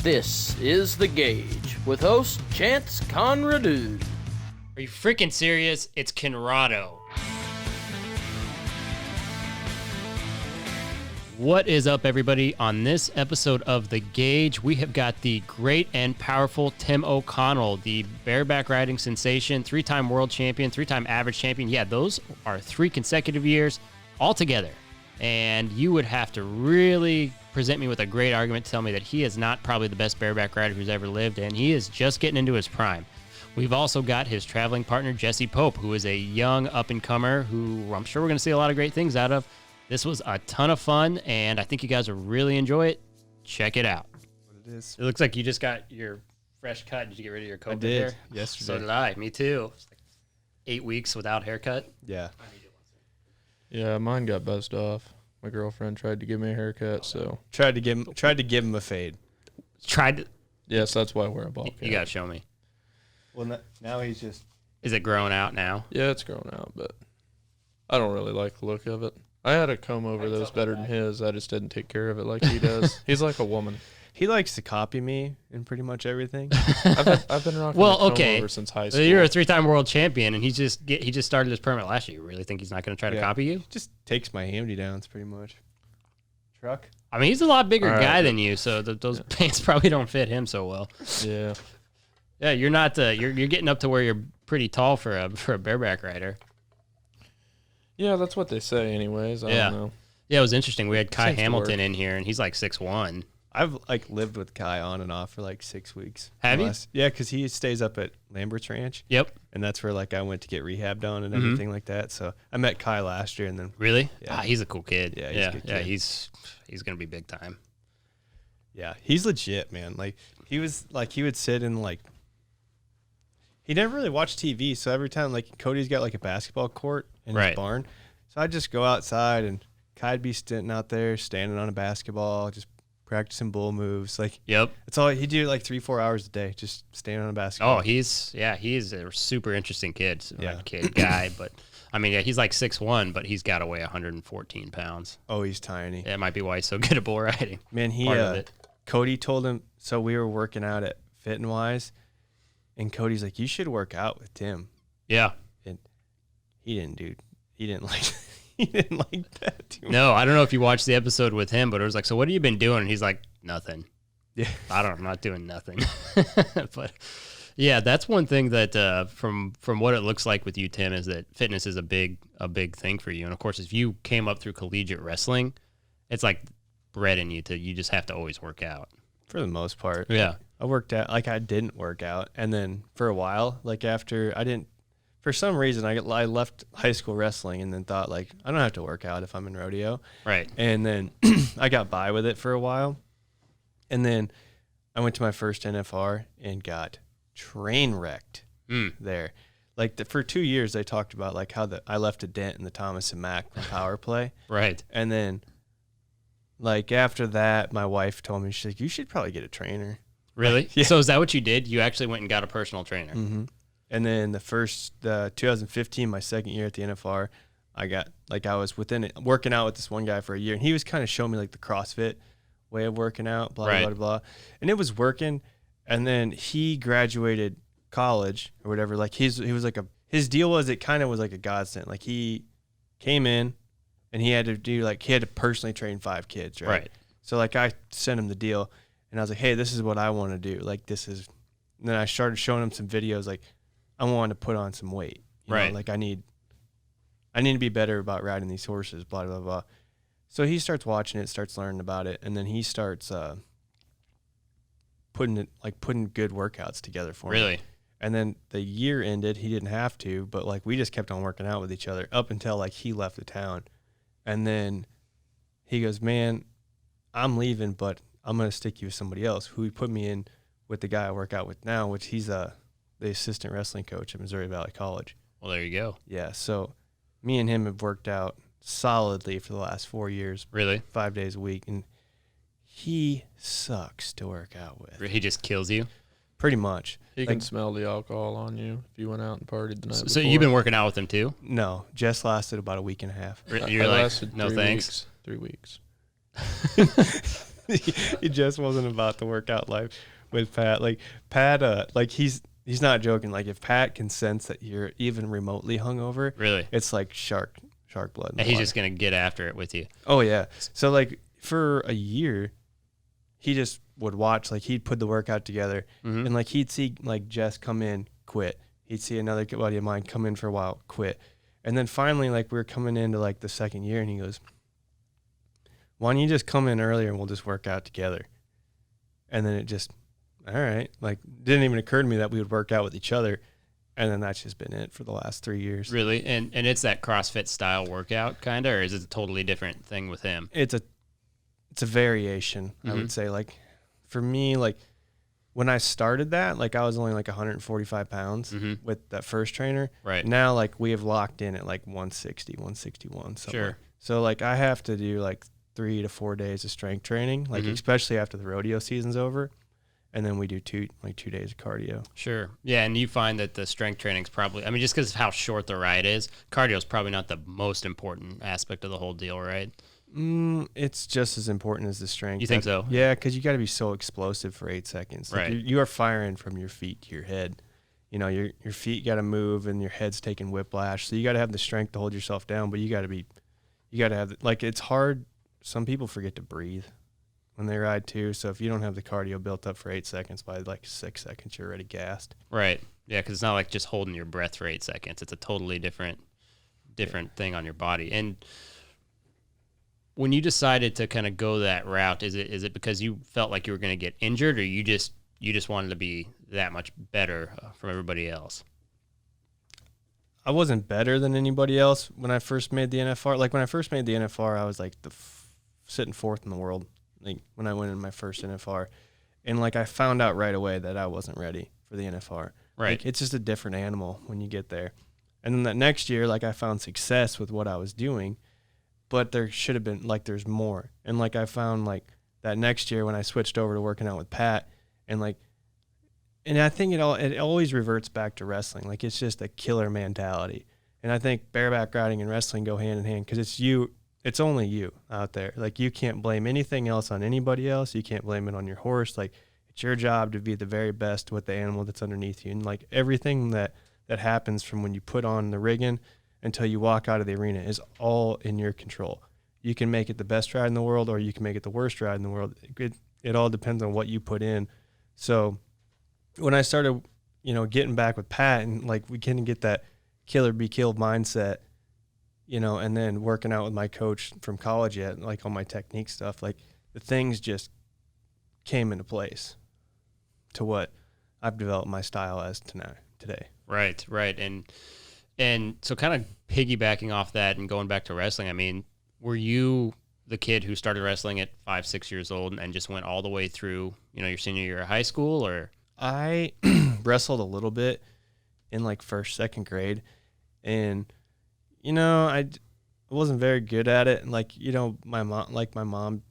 This is The Gauge with host Chance Conradu. Are you freaking serious? It's Conrado. What is up, everybody? On this episode of The Gauge, we have got the great and powerful Tim O'Connell, the bareback riding sensation, three-time world champion, three-time average champion. Yeah, those are 3 consecutive years altogether. And you would have to really present me with a great argument to tell me that he is not probably the best bareback rider who's ever lived, and he is just getting into his prime. We've also got his traveling partner, Jess Pope, who is a young up-and-comer who I'm sure we're going to see a lot of great things out of. This was a ton of fun, and I think you guys will really enjoy it. Check it out. It is. It looks like you just got your fresh cut. Did you get rid of your coat? I did. There? Yesterday. So did I. Me too. It's like 8 weeks without haircut. Yeah. Yeah, mine got buzzed off. My girlfriend tried to give me a haircut, so Tried to give him a fade. Tried to. yes, that's why I wear a ball cap. You got to show me. Well, now he's just. Is it growing out now? Yeah, it's grown out, but I don't really like the look of it. I had a comb over that was better than his. I just didn't take care of it like he does. He's like a woman. He likes to copy me in pretty much everything. I've been rocking a comb over since high So school. you're a 3-time world champion, and he just started his permit last year. You really think he's not going to try to copy you? Just takes my hand-me-downs pretty much. Truck. I mean, he's a lot bigger All right. guy than you, so those pants probably don't fit him so well. Yeah. Yeah, you're not. You're getting up to where you're pretty tall for a bareback rider. Yeah, that's what they say anyways. I don't know. Yeah, it was interesting. We had Kai Seems to Hamilton work. in here, and he's like 6'1". I've lived with Kai on and off for 6 weeks. Have you? Yeah, because he stays up at Lambert's Ranch. Yep. And that's where I went to get rehabbed on and everything like that. So I met Kai last year, and then Really? Yeah. He's a cool kid. Yeah, he's a good kid. He's gonna be big time. yeah, he's legit, man. He would sit in he never really watched TV, so every time Cody's got a basketball court in Right. his barn, so I'd just go outside and Kai'd be sitting out there standing on a basketball, just practicing bull moves. Yep. That's all he'd do 3-4 hours a day, just standing on a basketball. Oh, he's a super interesting kid. Yeah. Not kid guy, but I mean, yeah, he's like 6'1", but he's got to weigh 114 pounds. Oh, he's tiny. That might be why he's so good at bull riding. Man, Part of it. Cody told him, so we were working out at Fit and Wise, and Cody's like, you should work out with Tim. Yeah. And he didn't like he didn't like that too much. No, I don't know if you watched the episode with him, but it was like, so what have you been doing? And he's like, nothing. Yeah. I'm not doing nothing. But yeah, that's one thing that from what it looks like with you, Tim, is that fitness is a big thing for you. And of course, if you came up through collegiate wrestling, it's like bred in you you just have to always work out. For the most part. Yeah. I worked out I didn't work out, and then for a while, after I didn't, for some reason I left high school wrestling and then thought I don't have to work out if I'm in rodeo. Right. And then I got by with it for a while. And then I went to my first NFR and got train wrecked there. For 2 years, they talked about how I left a dent in the Thomas and Mack from power play. Right. And then after that, my wife told me, she's like, you should probably get a trainer. Really? Yeah. So is that what you did? You actually went and got a personal trainer? Mm-hmm. And then the 2015, my second year at the NFR, I got I was within it working out with this one guy for a year, and he was kind of showing me the CrossFit way of working out, blah, Right. blah, blah, blah. And it was working. And then he graduated college or whatever. His deal was, it kind of was like a godsend. He came in and he had to do he had to personally train 5 kids, right? Right. So I sent him the deal, and I was like, hey, this is what I want to do. And then I started showing him some videos. I wanted to put on some weight. You Right. know, I need to be better about riding these horses, blah, blah, blah. So he starts watching it, starts learning about it, and then he starts putting good workouts together for me. Really? And then the year ended. He didn't have to, but we just kept on working out with each other up until he left the town. And then he goes, man, I'm leaving, but I'm going to stick you with somebody else, who he put me in with the guy I work out with now, which he's the assistant wrestling coach at Missouri Valley College. Well, there you go. Yeah, so me and him have worked out solidly for the last 4 years. Really? 5 days a week, and he sucks to work out with. He just kills you? Pretty much. He can smell the alcohol on you if you went out and partied the night So before. you've been working out with him too? No, Jess lasted about a week and a half. You're I like, lasted no 3 thanks. weeks. 3 weeks. he just wasn't about the workout life with Pat. Like Pat, like he's not joking. Like if Pat can sense that you're even remotely hungover, Really? it's like shark blood. In the And he's water. just gonna get after it with you. Oh yeah. So like for a year, he just would watch. Like he'd put the workout together, and like he'd see like Jess come in, quit. He'd see another buddy of mine come in for a while, quit, and then finally like we were coming into like the second year, and he goes, "Why don't you just come in earlier and we'll just work out together?" And then it just, all right, like didn't even occur to me that we would work out with each other. And then that's just been it for the last 3 years. Really? And it's that CrossFit style workout kind of, or is it a totally different thing with him? It's a variation, I would say. Like for me, like when I started that, like I was only like 145 pounds with that first trainer. Right. Now, like we have locked in at like 160, 161. Somewhere. Sure. So like I have to do like 3 to 4 days of strength training, like especially after the rodeo season's over. And then we do 2 days of cardio. Sure. Yeah, and you find that the strength training's probably, I mean, just because of how short the ride is, cardio's probably not the most important aspect of the whole deal, right? It's just as important as the strength. You think so? Yeah, because you got to be so explosive for 8 seconds. Like Right. You are firing from your feet to your head. You know, your feet got to move and your head's taking whiplash. So you got to have the strength to hold yourself down, but you got to have, like, it's hard. Some people forget to breathe when they ride too. So if you don't have the cardio built up for 8 seconds, by like 6 seconds, you're already gassed. Right. Yeah, because it's not like just holding your breath for 8 seconds. It's a totally different thing on your body. And when you decided to kind of go that route, is it because you felt like you were going to get injured, or you just wanted to be that much better from everybody else? I wasn't better than anybody else when I first made the NFR. Like when I first made the NFR, I was like sitting fourth in the world. Like when I went in my first NFR, and like I found out right away that I wasn't ready for the NFR. Right. Like, it's just a different animal when you get there. And then that next year, like I found success with what I was doing, but there should have been like there's more. And like I found like that next year when I switched over to working out with Pat, and I think it always reverts back to wrestling. Like it's just a killer mentality. And I think bareback riding and wrestling go hand in hand because it's only you out there. Like you can't blame anything else on anybody else. You can't blame it on your horse. Like it's your job to be the very best with the animal that's underneath you. And like everything that happens from when you put on the rigging until you walk out of the arena is all in your control. You can make it the best ride in the world, or you can make it the worst ride in the world. It all depends on what you put in. So when I started, getting back with Pat and like we couldn't get that kill or be killed mindset, and then working out with my coach from college yet, like all my technique stuff, like the things just came into place to what I've developed my style as today. Right. And so kind of piggybacking off that and going back to wrestling, I mean, were you the kid who started wrestling at 5-6 years old and just went all the way through, your senior year of high school, or? I wrestled a little bit in like 1st, 2nd grade, and I wasn't very good at it. And like, my mom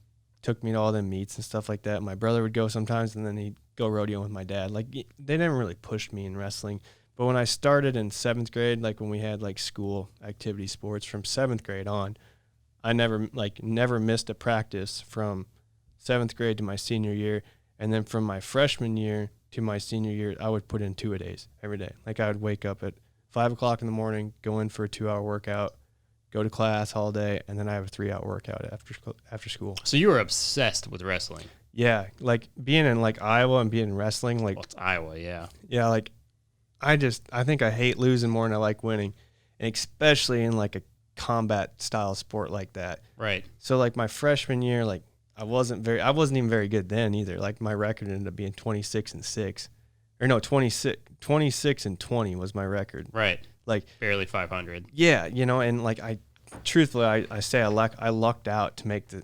took me to all them meets and stuff like that. My brother would go sometimes, and then he'd go rodeo with my dad. Like they never really pushed me in wrestling. But when I started in 7th grade, like when we had like school activity sports from 7th grade on, I never missed a practice from 7th grade to my senior year. And then from my freshman year to my senior year, I would put in 2-a-days every day. Like I would wake up at 5 o'clock in the morning, go in for a 2-hour workout, go to class all day, and then I have a 3-hour workout after school. So you were obsessed with wrestling. Yeah, like being in like Iowa and being in wrestling, like it's Iowa, yeah. Yeah, like I think I hate losing more than I like winning, and especially in like a combat style sport like that. Right. So like my freshman year, like I wasn't even very good then either. Like my record ended up being 26-6. Or no, 26-20 was my record. Right. Like barely 500. Yeah, and like I lucked out to make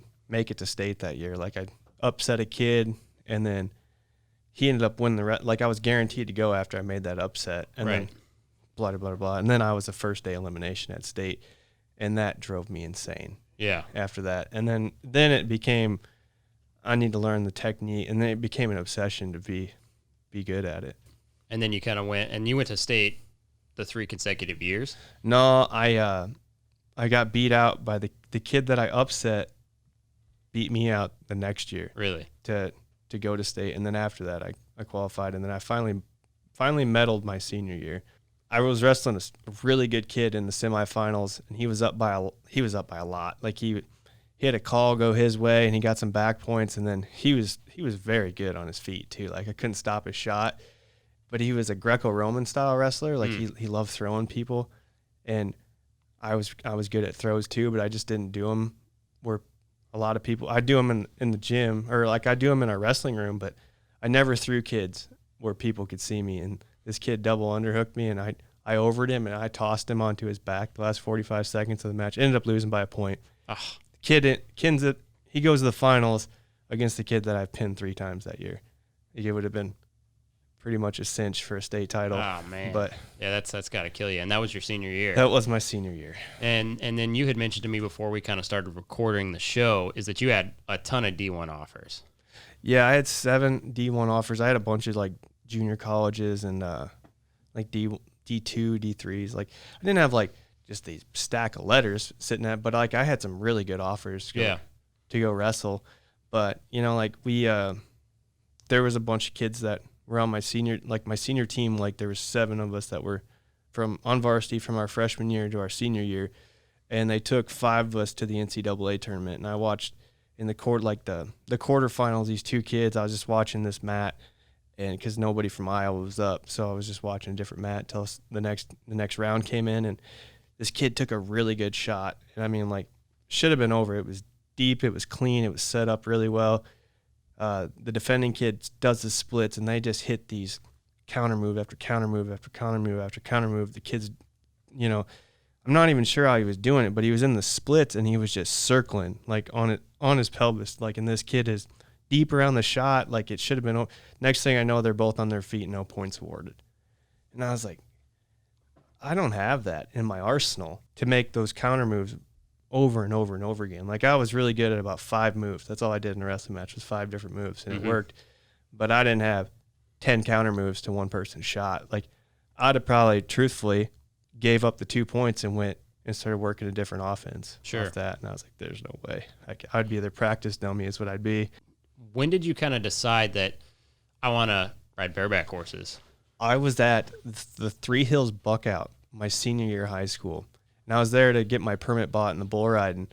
it to state that year. Like I upset a kid, and then he ended up winning like I was guaranteed to go after I made that upset, and then blah blah blah, and then I was the first day elimination at state, and that drove me insane. Yeah. After that, and then it became I need to learn the technique, and then it became an obsession to be good at it. And then you kind of went to state the 3 consecutive years? No, I got beat out by the kid that I upset beat me out the next year. Really? To go to state. And then after that, I qualified. And then I finally medaled my senior year. I was wrestling a really good kid in the semifinals, and he was up by a lot. Like he had a call go his way, and he got some back points, and then he was very good on his feet too. Like I couldn't stop his shot, but he was a Greco-Roman style wrestler. Like he loved throwing people, and I was good at throws too, but I just didn't do them where a lot of people. I do them in the gym, or like I do them in our wrestling room, but I never threw kids where people could see me. And this kid double underhooked me, and I overed him, and I tossed him onto his back the last 45 seconds of the match. Ended up losing by a point. He goes to the finals against the kid that I've pinned 3 times that year. It would have been pretty much a cinch for a state title. Oh man! But yeah, that's got to kill you. And that was your senior year. That was my senior year. And then you had mentioned to me before we kind of started recording the show is that you had a ton of D1 offers. Yeah, I had 7 D1 offers. I had a bunch of like junior colleges and like D2, D3s. Like I didn't have like just these stack of letters sitting at, but like I had some really good offers to go wrestle. But you know, like there was a bunch of kids that were on my senior team. Like there was 7 of us that were on varsity from our freshman year to our senior year, and they took 5 of us to the NCAA tournament. And I watched in the quarterfinals these 2 kids. I was just watching this mat, and because nobody from Iowa was up, so I was just watching a different mat until the next round came in, and this kid took a really good shot. And I mean, like, should have been over. It was deep. It was clean. It was set up really well. The defending kid does the splits, and they just hit these counter move after counter move after counter move after counter move. The kid's, you know, I'm not even sure how he was doing it, but he was in the splits, and he was just circling, like, on his pelvis. Like, and this kid is deep around the shot. Like, it should have been. Next thing I know, they're both on their feet, no points awarded. And I was like, I don't have that in my arsenal to make those counter moves over and over and over again. Like I was really good at about 5 moves. That's all I did in a wrestling match was 5 different moves, and it worked. But I didn't have 10 counter moves to one person's shot. Like I'd have probably truthfully gave up the 2 points and went and started working a different offense off that. And I was like, there's no way. I'd be their practice dummy is what I'd be. When did you kind of decide that I want to ride bareback horses? I was at the 3 Hills Buckout my senior year of high school. And I was there to get my permit bought in the bull riding.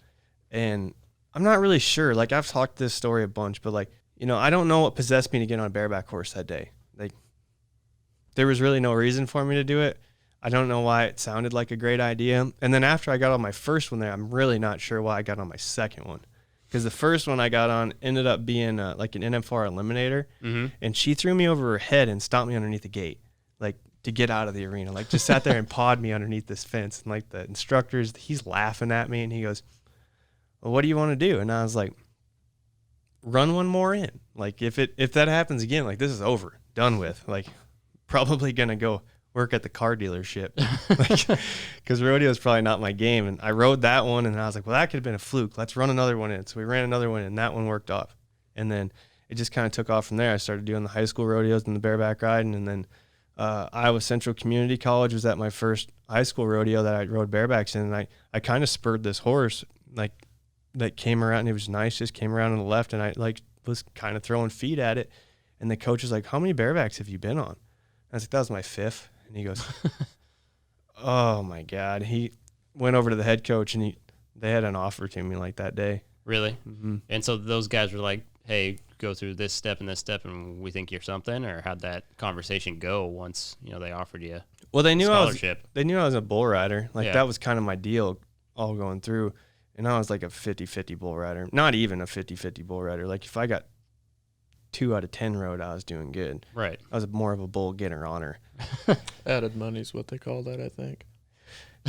And I'm not really sure. Like, I've talked this story a bunch, but, like, you know, I don't know what possessed me to get on a bareback horse that day. Like, there was really no reason for me to do it. I don't know why it sounded like a great idea. And then after I got on my first one there, I'm really not sure why I got on my second one. Because the first one I got on ended up being like an NFR eliminator. And she threw me over her head and stomped me underneath the gate, like, to get out of the arena. Like, just sat there and pawed me underneath this fence. And, like, the instructors, he's laughing at me, and he goes, well, what do you want to do? And I was like, run one more in. Like, if that happens again, like, this is over, done with. Like, probably going to go work at the car dealership. Like, because rodeo is probably not my game. And I rode that one, and I was like, well, that could have been a fluke. Let's run another one in. So we ran another one, and that one worked off. And then it just kind of took off from there. I started doing the high school rodeos and the bareback riding, and then Iowa Central Community College was at my first high school rodeo that I rode barebacks in, and I kind of spurred this horse, like, that came around, and it was nice, just came around on the left, and I, like, was kind of throwing feet at it, and the coach was like, how many barebacks have you been on? I was like, that was my 5th. And he goes, oh my God. He went over to the head coach, and they had an offer to me, like, that day. Really? And so those guys were like, hey, go through this step and this step, and we think you're something? Or how'd that conversation go once, you know, they offered you well, they knew scholarship? They knew I was a bull rider. Like, that was kind of my deal all going through. And I was like a 50-50 bull rider. Not even a 50-50 bull rider. Like, if I got 2 out of 10 rode, I was doing good. Right. I was more of a bull getter honor. Added money's what they call that, I think.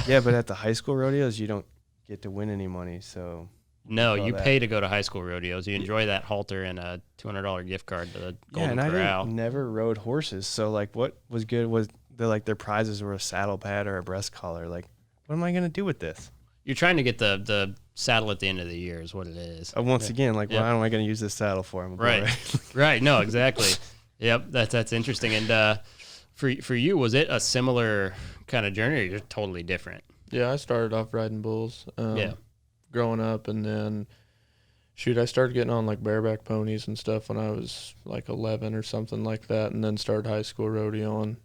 Yeah, but at the high school rodeos, you don't get to win any money, so... No, you pay to go to high school rodeos. You enjoy that halter and a $200 gift card to the Golden Corral. I never rode horses, so, like, what was good was their prizes were a saddle pad or a breast collar. Like, what am I gonna do with this? You're trying to get the saddle at the end of the year is what it is. Once again, like, what am I gonna use this saddle for? I'm a boy, right. Right. No, exactly. Yep. That's interesting. And for you, was it a similar kind of journey, or you're totally different? Yeah, I started off riding bulls. Growing up, and then Shoot, I started getting on like bareback ponies and stuff when I was like 11 or something like that, and then started high school rodeoing.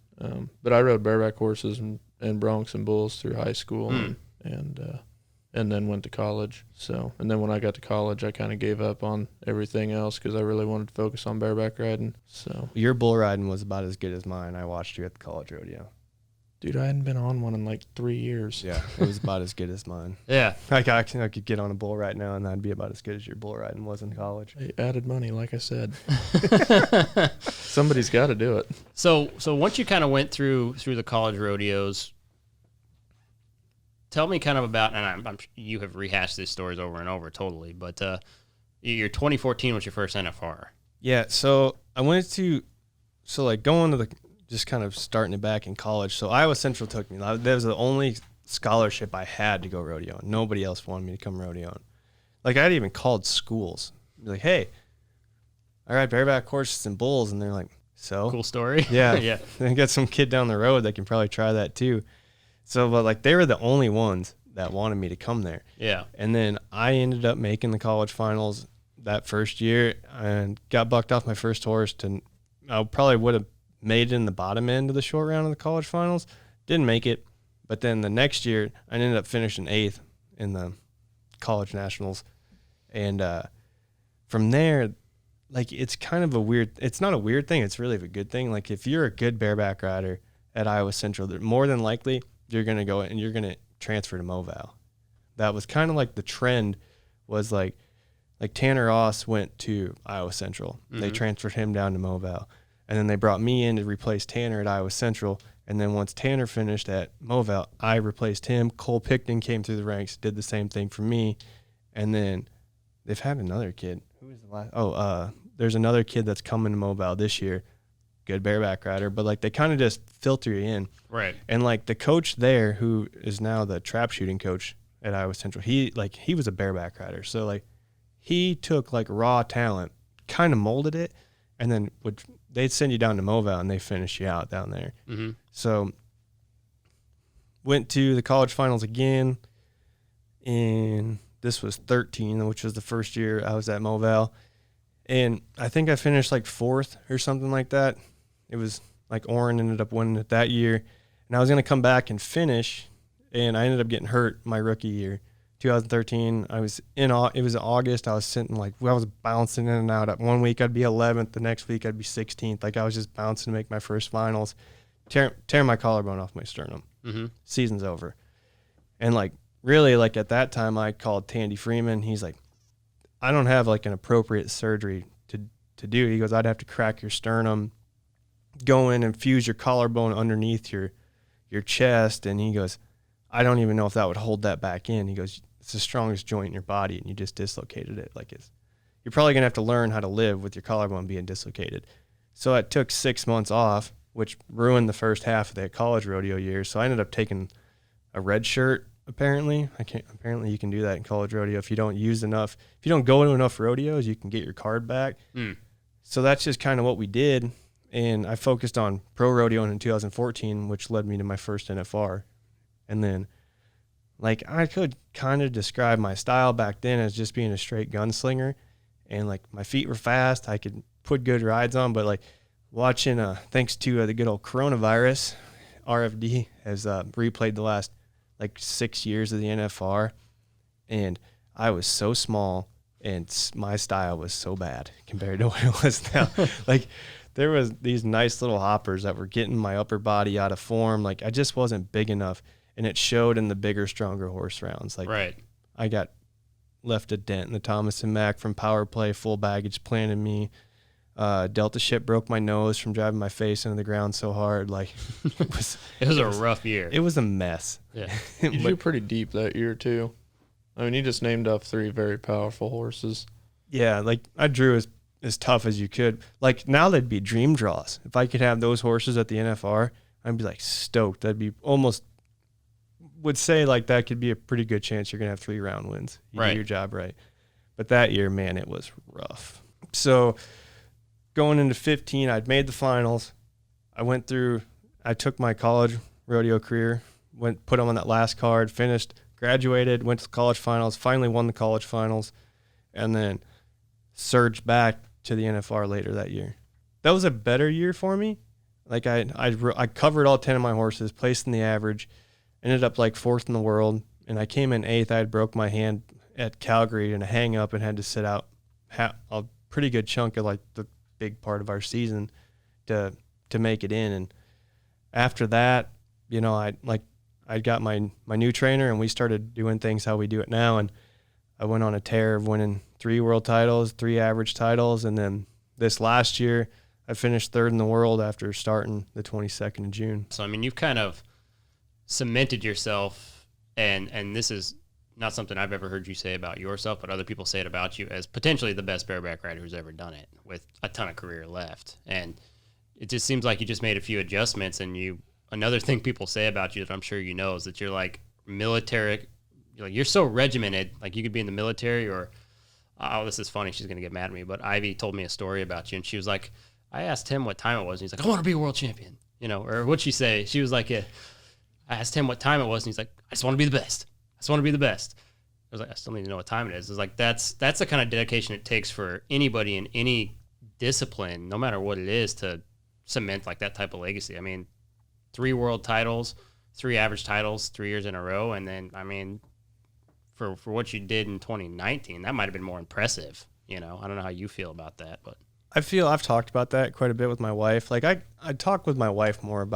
But I rode bareback horses and broncs and bulls through high school and then went to college. So, and then when I got to college, I kind of gave up on everything else because I really wanted to focus on bareback riding. So Your bull riding was about as good as mine. I watched you at the college rodeo. dude, I hadn't been on one in like 3 years. Yeah, it was about as good as mine. Yeah. Like I could get on a bull right now, and that'd be about as good as your bull riding was in college. They added money, like I said. Somebody's got to do it. So once you kind of went through the college rodeos, tell me kind of about, and I'm you have rehashed these stories over and over totally, but your 2014 was your first NFR. Yeah, so I went to, going to just kind of starting it back in college. So Iowa Central took me. That was the only scholarship I had to go rodeoing. Nobody else wanted me to come rodeoing. Like I'd even called schools, be like, "Hey, I ride bareback horses and bulls," and they're like, "So Cool story. yeah, Yeah. Then got some kid down the road that can probably try that too." So, but like they were the only ones that wanted me to come there. Yeah. And then I ended up making the college finals that first year and got bucked off my first horse I probably would have made it in the bottom end of the short round of the college finals. Didn't make it. But then the next year I ended up finishing 8th in the college nationals. And from there, like it's kind of it's not a weird thing. It's really a good thing. Like if you're a good bareback rider at Iowa Central, more than likely you're going to go and you're going to transfer to Moval. That was kind of like the trend was like Tanner Ross went to Iowa Central. Mm-hmm. They transferred him down to Moval. And then they brought me in to replace Tanner at Iowa Central. And then once Tanner finished at Moval, I replaced him. Cole Picton came through the ranks, did the same thing for me. And then they've had another kid. Who was the last? There's another kid that's coming to Moval this year. Good bareback rider. But like they kind of just filter you in. Right. And like the coach there, who is now the trap shooting coach at Iowa Central, he was a bareback rider. So like he took like raw talent, kind of molded it, and then they'd send you down to Moval and they finish you out down there. Mm-hmm. So went to the college finals again, and this was 13, which was the first year I was at Moval. And I think I finished like 4th or something like that. It was like Orrin ended up winning it that year. And I was going to come back and finish, and I ended up getting hurt my rookie year. 2013, it was August. I was sitting I was bouncing in and out. One week I'd be 11th, the next week I'd be 16th. Like I was just bouncing to make my first finals, tearing my collarbone off my sternum. Mm-hmm. Season's over. And like really like at that time I called Tandy Freeman. He's like, I don't have like an appropriate surgery to do. He goes, I'd have to crack your sternum, go in and fuse your collarbone underneath your chest. And he goes, I don't even know if that would hold that back in. He goes, it's the strongest joint in your body, and you just dislocated it. You're probably going to have to learn how to live with your collarbone being dislocated. So it took 6 months off, which ruined the first half of that college rodeo year. So I ended up taking a red shirt, apparently. Apparently you can do that in college rodeo. If you don't go to enough rodeos, you can get your card back. Mm. So that's just kind of what we did. And I focused on pro rodeoing in 2014, which led me to my first NFR. And then, like, I could kind of describe my style back then as just being a straight gunslinger. And, like, my feet were fast. I could put good rides on. But, like, watching, thanks to the good old coronavirus, RFD has replayed the last, 6 years of the NFR. And I was so small, and my style was so bad compared to what it was now. There was these nice little hoppers that were getting my upper body out of form. I just wasn't big enough. And it showed in the bigger, stronger horse rounds. Right. I got left a dent in the Thomas and Mack from power play, full baggage planted me. Delta ship broke my nose from driving my face into the ground so hard. It was a rough year. It was a mess. Yeah. You drew pretty deep that year too. I mean, you just named off 3 very powerful horses. Yeah, I drew as tough as you could. Now they'd be dream draws. If I could have those horses at the NFR, I'd be stoked. I'd be almost would say that could be a pretty good chance you're going to have 3 round wins. You do your job right. But that year, man, it was rough. So going into 15, I'd made the finals. I took my college rodeo career, put them on that last card, finished, graduated, went to the college finals, finally won the college finals. and then surged back to the NFR later that year. That was a better year for me. Like I covered all 10 of my horses, placed in the average, ended up like 4th in the world, and I came in 8th. I had broke my hand at Calgary in a hang up and had to sit out a pretty good chunk of like the big part of our season to make it in. And after that, you know, I got my new trainer, and we started doing things how we do it now. And I went on a tear of winning 3 world titles, 3 average titles. And then this last year I finished 3rd in the world after starting the 22nd of June. So, I mean, you've kind of cemented yourself, and this is not something I've ever heard you say about yourself, but other people say it about you, as potentially the best bareback rider who's ever done it with a ton of career left. And it just seems like you just made a few adjustments, and another thing people say about you that I'm sure you know is that you're like military, you're so regimented, like you could be in the military or, oh, this is funny, she's going to get mad at me, but Ivy told me a story about you, and she was like, I asked him what time it was, and he's like, I want to be a world champion, you know, or what'd she say? She was like, I asked him what time it was, and he's like, I just want to be the best. I just want to be the best. I was like, I still need to know what time it is. It's like, that's the kind of dedication it takes for anybody in any discipline, no matter what it is, to cement like that type of legacy. I mean, 3 world titles, 3 average titles, 3 years in a row. And then, I mean, for what you did in 2019, that might have been more impressive. You know, I don't know how you feel about that, but I feel I've talked about that quite a bit with my wife. Like I talk with my wife more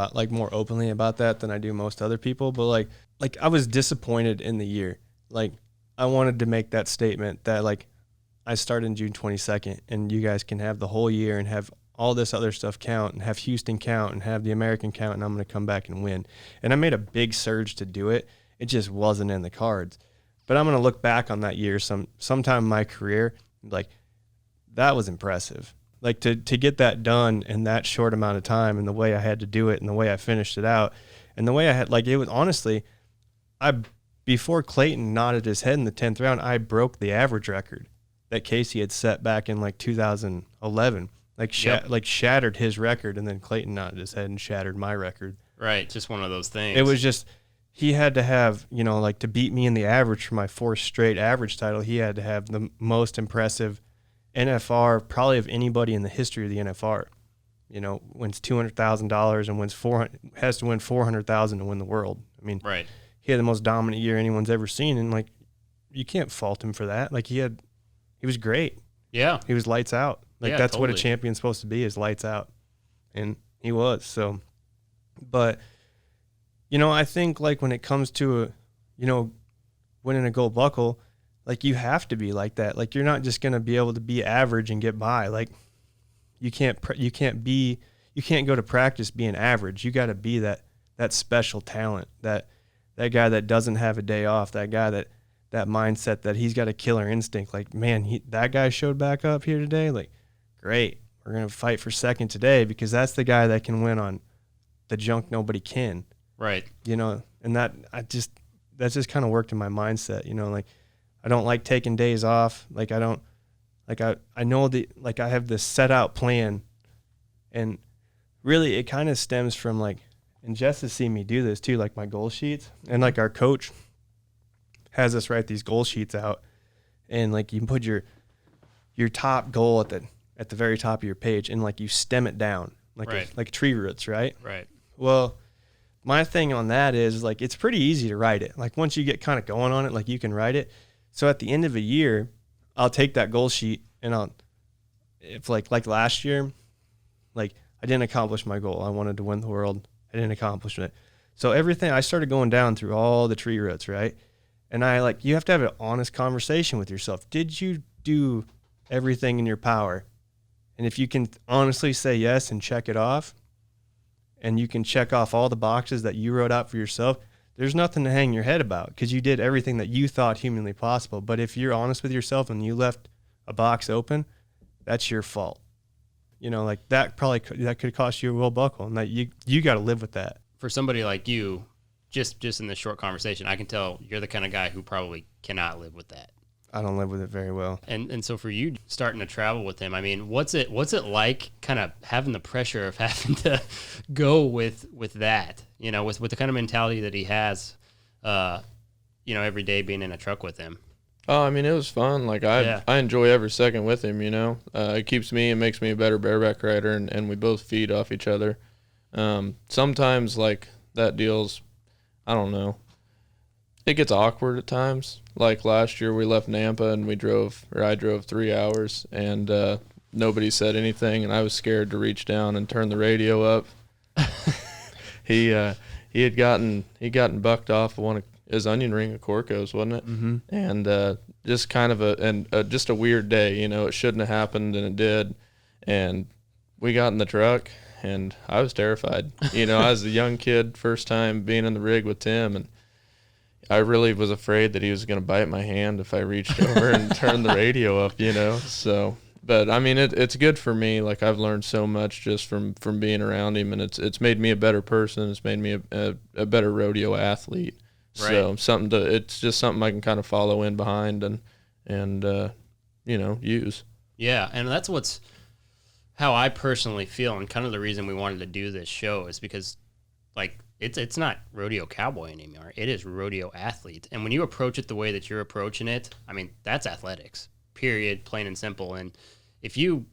openly about that than I do most other people. But like I was disappointed in the year. Like I wanted to make that statement that like I started June 22nd, and you guys can have the whole year and have all this other stuff count, and have Houston count, and have the American count, and I'm going to come back and win. And I made a big surge to do it. It just wasn't in the cards. But I'm going to look back on that year sometime in my career, like that was impressive. Like to get that done in that short amount of time, and the way I had to do it, and the way I finished it out, and the way I had, like, it was honestly, before Clayton nodded his head in the 10th round, I broke the average record that Casey had set back in like 2011. Like shattered his record, and then Clayton nodded his head and shattered my record. right, just one of those things. It was just, he had to have, you know, like to beat me in the average for my 4th straight average title, he had to have the most impressive NFR probably of anybody in the history of the NFR. You know, wins $200,000 and has to win $400,000 to win the world. I mean, right. He had the most dominant year anyone's ever seen, and like you can't fault him for that. Like he was great. Yeah. He was lights out. Like Yeah, that's totally. what a champion's supposed to be, is lights out. And he was. So, but you know, I think like when it comes to winning a gold buckle, like you have to be like that. Like you're not just going to be able to be average and get by. Like you can't go to practice being average. You got to be that special talent, that guy that doesn't have a day off, that guy that mindset that he's got a killer instinct. Like, man, that guy showed back up here today. Like, great. We're going to fight for second today, because that's the guy that can win on the junk nobody can. Right. You know, and that just kind of worked in my mindset, you know, like I don't like taking days off. Like I don't, like I know like I have this set out plan, and really it kind of stems from like, and Jess has seen me do this too, like my goal sheets, and like our coach has us write these goal sheets out, and like you can put your top goal at the very top of your page, and like you stem it down like right. like tree roots, right? Right. Well, my thing on that is like it's pretty easy to write it. Like once you get kind of going on it, like you can write it. So at the end of a year, I'll take that goal sheet, and if like last year, like I didn't accomplish my goal. I wanted to win the world. I didn't accomplish it. So everything, I started going down through all the tree roots, right? And you have to have an honest conversation with yourself. Did you do everything in your power? And if you can honestly say yes and check it off, and you can check off all the boxes that you wrote out for yourself, there's nothing to hang your head about, because you did everything that you thought humanly possible. But if you're honest with yourself and you left a box open, that's your fault. You know, like that could cost you a world buckle, and that you got to live with that. For somebody like you, just in this short conversation, I can tell you're the kind of guy who probably cannot live with that. I don't live with it very well. And so for you starting to travel with him, I mean, what's it like kind of having the pressure of having to go with that, you know, with the kind of mentality that he has, you know, every day being in a truck with him? Oh, I mean, it was fun. Like I enjoy every second with him. It keeps me and makes me a better bareback rider, and we both feed off each other. Sometimes like that deal's, I don't know. It gets awkward at times. Like last year, we left Nampa and I drove 3 hours, and nobody said anything, and I was scared to reach down and turn the radio up. He had gotten bucked off of one of his onion ring of Corco's, wasn't it? Mm-hmm. And just kind of just a weird day. It shouldn't have happened, and it did. And we got in the truck, and I was terrified. I was a young kid, first time being in the rig with Tim, and I really was afraid that he was going to bite my hand if I reached over and turned the radio up, So, but I mean, it's good for me. Like I've learned so much just from being around him, and it's made me a better person. It's made me a better rodeo athlete. Right. So it's just something I can kind of follow in behind and use. Yeah, and that's how I personally feel, and kind of the reason we wanted to do this show is because, like, it's not rodeo cowboy anymore. It is rodeo athlete. And when you approach it the way that you're approaching it, I mean, that's athletics, period, plain and simple. And if you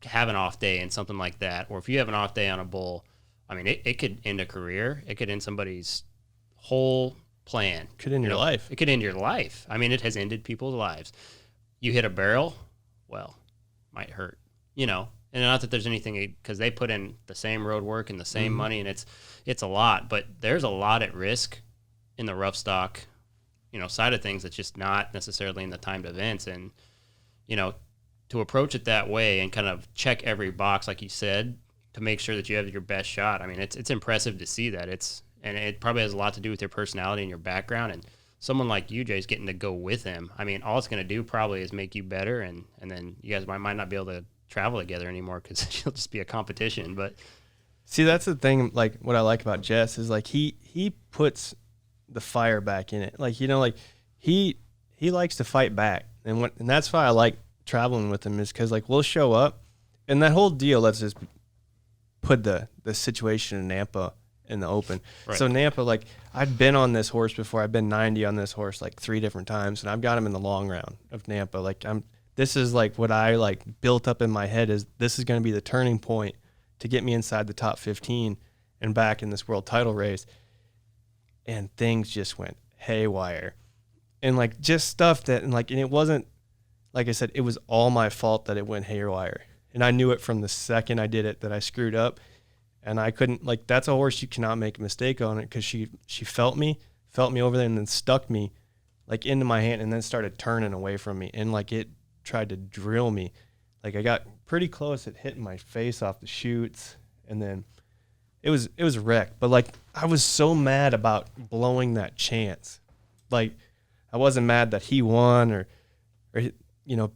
have an off day in something like that, or if you have an off day on a bull, I mean, it could end a career. It could end somebody's whole plan. Could end your life. It could end your life. I mean, it has ended people's lives. You hit a barrel, well, might hurt, And not that there's anything, because they put in the same road work and the same money, and it's a lot. But there's a lot at risk in the rough stock, side of things that's just not necessarily in the timed events. And, to approach it that way and kind of check every box, like you said, to make sure that you have your best shot. I mean, it's impressive to see that. And it probably has a lot to do with your personality and your background. And someone like you, Jay's getting to go with him. I mean, all it's going to do probably is make you better, and then you guys might not be able to travel together anymore because it'll just be a competition. But see, that's the thing. Like what I like about Jess is like he puts the fire back in it. Like he likes to fight back, and that's why I like traveling with him is because like we'll show up, and that whole deal. Let's just put the situation in Nampa in the open. Right. So Nampa, like I'd been on this horse before. I've been 90 on this horse like 3 different times, and I've got him in the long round of Nampa. Like this is like what I like built up in my head is this is going to be the turning point to get me inside the top 15 and back in this world title race. And things just went haywire. And like just stuff that, and it wasn't, like I said, it was all my fault that it went haywire. And I knew it from the second I did it that I screwed up. And I couldn't, like, that's a horse you cannot make a mistake on it because she felt me over there and then stuck me like into my hand and then started turning away from me. And like it tried to drill me. Like I got pretty close at hitting my face off the chutes, and then it was a wreck. But like I was so mad about blowing that chance. Like I wasn't mad that he won or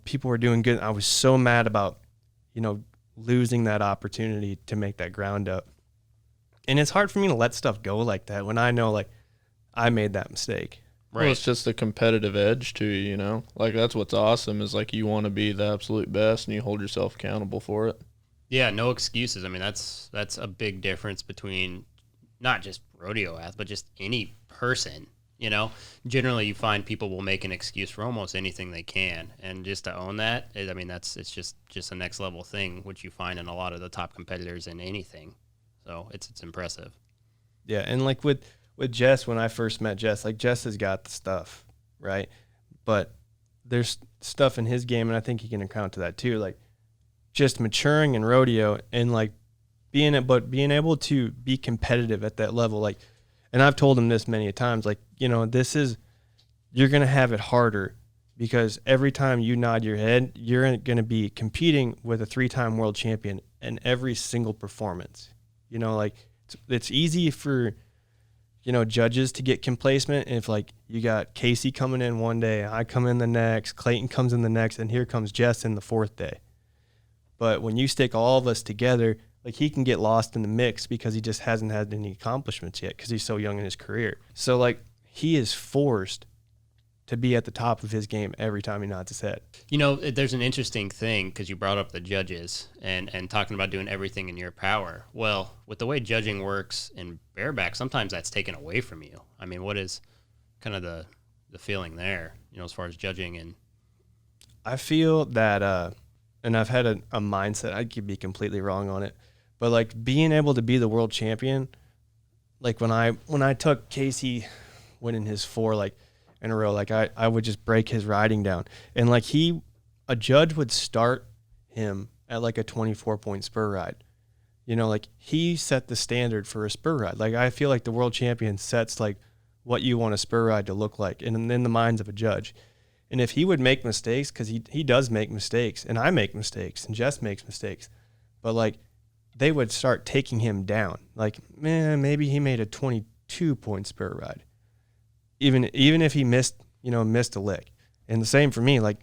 people were doing good. I was so mad about losing that opportunity to make that ground up. And it's hard for me to let stuff go like that when I know like I made that mistake. Right. Well, it's just the competitive edge to you, Like that's what's awesome is like you want to be the absolute best and you hold yourself accountable for it. Yeah, no excuses. I mean, that's a big difference between not just rodeo athletes, but just any person. Generally you find people will make an excuse for almost anything they can, and just to own that, I mean, it's just a next level thing, which you find in a lot of the top competitors in anything. So it's impressive. Yeah, and like with Jess, when I first met Jess, like Jess has got the stuff, right? But there's stuff in his game, and I think he can account to that too. Like just maturing in rodeo and like being able to be competitive at that level. Like, and I've told him this many a times, like, you're going to have it harder because every time you nod your head, you're going to be competing with a 3-time world champion in every single performance. Like it's easy for, judges to get complacent if like you got Casey coming in one day, I come in the next, Clayton comes in the next, and here comes Jess in the 4th day. But when you stick all of us together, like he can get lost in the mix because he just hasn't had any accomplishments yet because he's so young in his career. So like he is forced to be at the top of his game every time he nods his head. There's an interesting thing because you brought up the judges and talking about doing everything in your power. Well, with the way judging works in bareback, sometimes that's taken away from you. I mean, what is kind of the the feeling there, as far as judging? And I feel that, and I've had a mindset, I could be completely wrong on it, but like being able to be the world champion, like when I took Casey winning his 4 like in a row, like I would just break his riding down, and like a judge would start him at like a 24-point spur ride. Like he set the standard for a spur ride. Like I feel like the world champion sets like what you want a spur ride to look like in the minds of a judge. And if he would make mistakes, because he does make mistakes, and I make mistakes, and Jess makes mistakes, but like they would start taking him down. Like, man, maybe he made a 22-point spur ride, even if he missed a lick. And the same for me. Like,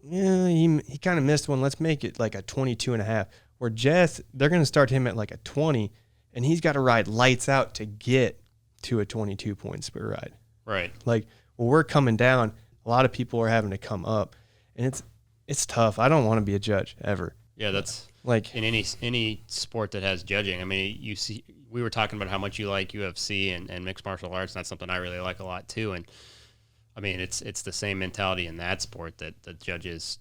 yeah, he kind of missed one. Let's make it like a 22.5. Where Jess, they're going to start him at like a 20, and he's got to ride lights out to get to a 22-point spur ride. Right. Like, well, we're coming down. A lot of people are having to come up, and it's tough. I don't want to be a judge ever. Yeah, that's like in any sport that has judging. I mean, you see, we were talking about how much you like UFC and mixed martial arts, and that's something I really like a lot too. And I mean, it's the same mentality in that sport that the judges,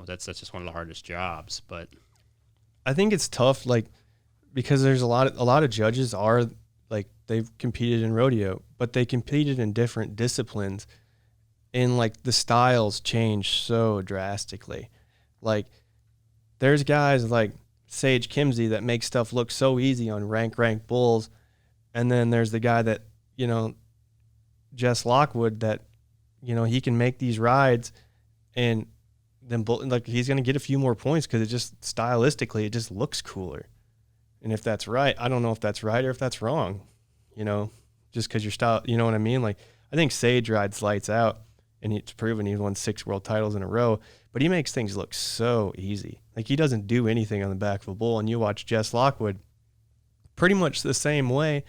that's just one of the hardest jobs. But I think it's tough, like, because there's a lot of judges are like they've competed in rodeo, but they competed in different disciplines, and like the styles change so drastically. Like there's guys like Sage Kimsey that make stuff look so easy on rank bulls, and then there's the guy that Jess Lockwood that he can make these rides, and then like he's going to get a few more points because it just stylistically it just looks cooler. And if that's right, I don't know if that's right or if that's wrong, just because your style, you know what I mean? Like I think Sage rides lights out, and it's proven he's won 6 world titles in a row, but he makes things look so easy. Like he doesn't do anything on the back of a bull, and you watch Jess Lockwood pretty much the same way,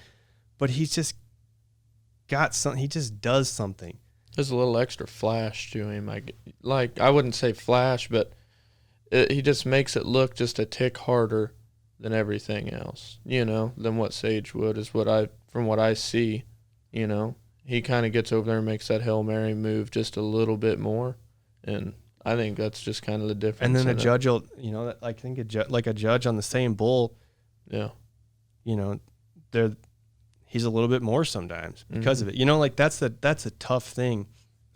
but he's just got something. He just does something. There's a little extra flash to him. I wouldn't say flash, but he just makes it look just a tick harder than everything else, than what Sage would, is from what I see, He kind of gets over there and makes that Hail Mary move just a little bit more, and I think that's just kind of the difference. And then a judge will, I think a judge on the same bull, yeah, he's a little bit more sometimes because of it. Like that's a tough thing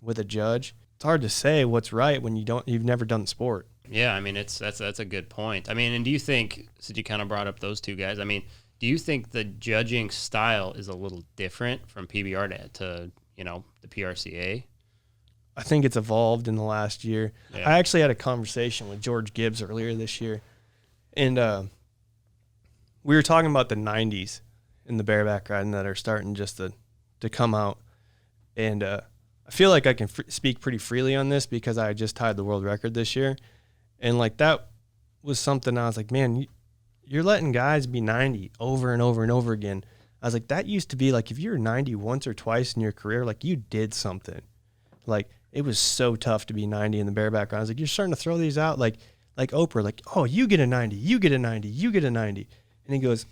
with a judge. It's hard to say what's right when you've never done the sport. Yeah, I mean that's a good point. I mean, and do you think, since you kind of brought up those two guys, I mean, do you think the judging style is a little different from PBR to the PRCA? I think it's evolved in the last year. Yeah. I actually had a conversation with George Gibbs earlier this year, and we were talking about the 90s in the bareback riding that are starting just to come out. And I feel like I can speak pretty freely on this because I just tied the world record this year. And like that was something I was like, man, you're letting guys be 90 over and over and over again. I was like, that used to be like if you were 90 once or twice in your career, like you did something. Like it was so tough to be 90 in the bareback ride. I was like, you're starting to throw these out like Oprah, like, oh, you get a 90, you get a 90, you get a 90. And he goes,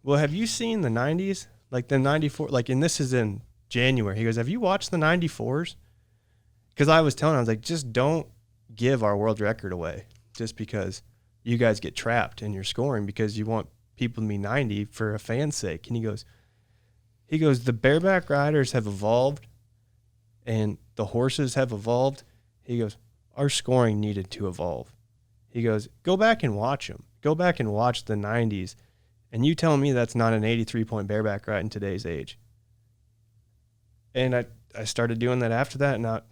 well, have you seen the 90s? Like the 94, like, and this is in January. He goes, have you watched the 94s? Because I was telling him, I was like, just don't give our world record away just because you guys get trapped in your scoring because you want people to be 90 for a fan's sake. And he goes, the bareback riders have evolved and the horses have evolved. He goes, our scoring needed to evolve. He goes, go back and watch them. Go back and watch the 90s. And you tell me that's not an 83-point bareback ride in today's age. And I started doing that after that, and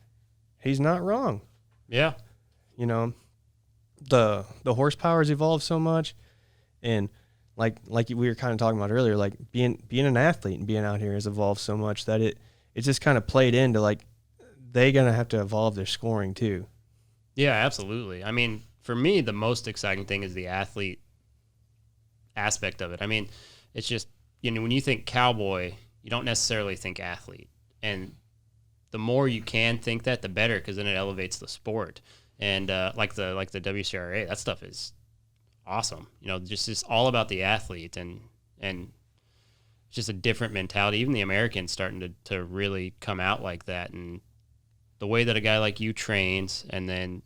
he's not wrong. Yeah. The horsepower's evolved so much, and like we were kind of talking about earlier, like being an athlete and being out here has evolved so much that it just kind of played into like they're gonna have to evolve their scoring too. Yeah, absolutely. I mean, for me, the most exciting thing is the athlete aspect of it. I mean, it's just, when you think cowboy, you don't necessarily think athlete. And the more you can think that, the better, because then it elevates the sport. And like the WCRA, that stuff is awesome. Just all about the athlete, and just a different mentality. Even the Americans starting to really come out like that. And the way that a guy like you trains, and then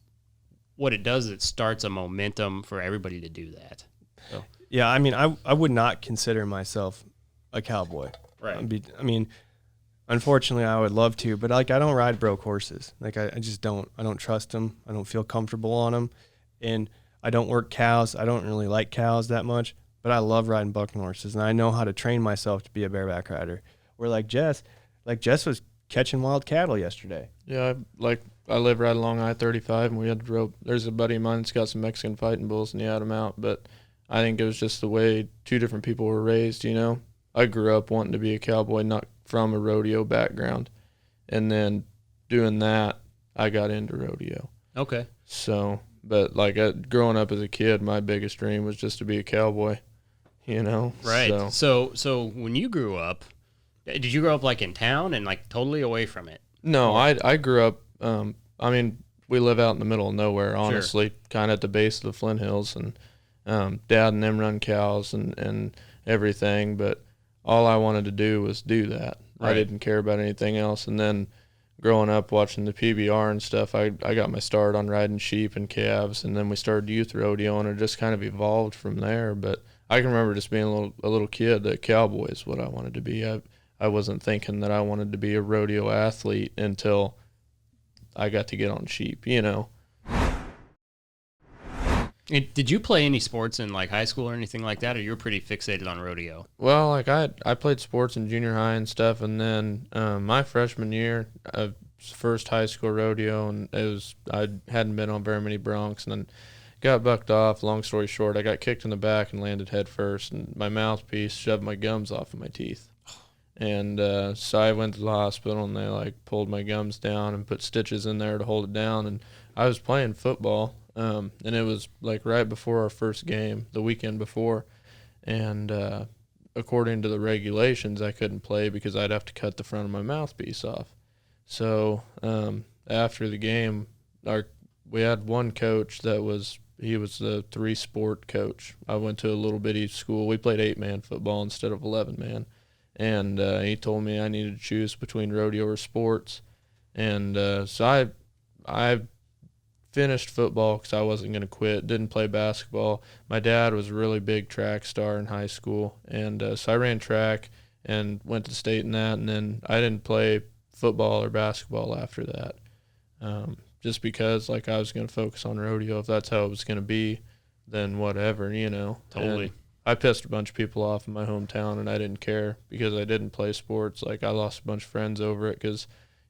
what it does is it starts a momentum for everybody to do that. So. Yeah, I mean, I would not consider myself a cowboy. Right. I mean, unfortunately, I would love to, but like I don't ride broke horses. Like I just don't. I don't trust them. I don't feel comfortable on them, and I don't work cows. I don't really like cows that much, but I love riding bucking horses, and I know how to train myself to be a bareback rider. Where like Jess was catching wild cattle yesterday. Yeah, I live right along I-35, and we had to rope. There's a buddy of mine that's got some Mexican fighting bulls, and he had them out, but I think it was just the way two different people were raised, you know. I grew up wanting to be a cowboy, not from a rodeo background. And then doing that, I got into rodeo. Okay. So, but growing up as a kid, my biggest dream was just to be a cowboy, you know. Right. So when you grew up, did you grow up like in town and like totally away from it? No, I grew up, I mean, we live out in the middle of nowhere, honestly, kind of at the base of the Flint Hills, and Dad and them run cows and everything, but all I wanted to do was do that. Right. I didn't care about anything else. And then growing up watching the PBR and stuff, I got my start on riding sheep and calves, and then we started youth rodeo, and it just kind of evolved from there. But I can remember just being a little kid that cowboy is what I wanted to be. I wasn't thinking that I wanted to be a rodeo athlete until I got to get on sheep, you know. Did you play any sports in like high school or anything like that, or you were pretty fixated on rodeo? Well, like I played sports in junior high and stuff, and then my freshman year, first high school rodeo, and I hadn't been on very many broncs, and then got bucked off. Long story short, I got kicked in the back and landed head first, and my mouthpiece shoved my gums off of my teeth. And so I went to the hospital, and they like pulled my gums down and put stitches in there to hold it down. And I was playing football, and it was like right before our first game, the weekend before. And according to the regulations, I couldn't play because I'd have to cut the front of my mouthpiece off. So after the game, we had one coach he was the 3-sport coach. I went to a little bitty school. We played 8-man football instead of 11-man. And he told me I needed to choose between rodeo or sports. And so I finished football because I wasn't going to quit, didn't play basketball. My dad was a really big track star in high school. And so I ran track and went to state in that. And then I didn't play football or basketball after that, just because like I was going to focus on rodeo. If that's how it was going to be, then whatever, you know. Totally. And I pissed a bunch of people off in my hometown, and I didn't care because I didn't play sports. Like, I lost a bunch of friends over it because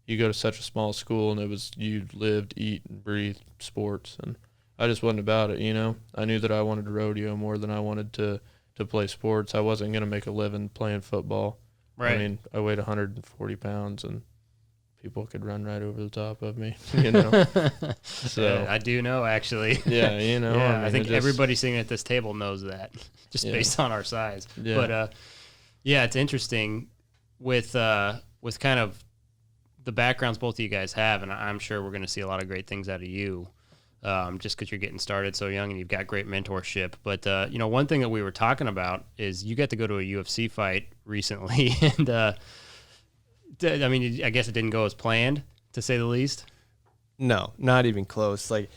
you go to such a small school, and you lived, eat, and breathe sports. And I just wasn't about it, you know. I knew that I wanted to rodeo more than I wanted to play sports. I wasn't going to make a living playing football. Right. I mean, I weighed 140 pounds, and people could run right over the top of me, you know. So yeah, I do know, actually. Yeah, you know. Yeah, I mean, I think everybody sitting at this table knows that, just based on our size. Yeah. But yeah, it's interesting with kind of the backgrounds both of you guys have, and I'm sure we're going to see a lot of great things out of you, just because you're getting started so young and you've got great mentorship. But you know, one thing that we were talking about is you got to go to a UFC fight recently, and I mean, I guess it didn't go as planned, to say the least. No, not even close. Like,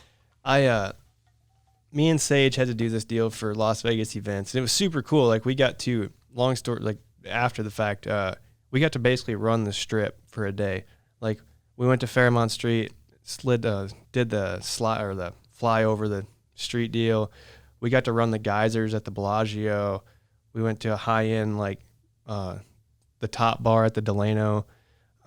me and Sage had to do this deal for Las Vegas events, and it was super cool. Like, we got to, long story, like, after the fact, we got to basically run the strip for a day. Like, we went to Fairmont Street, did the slide or the fly over the street deal. We got to run the geysers at the Bellagio. We went to a high-end, like, the top bar at the Delano.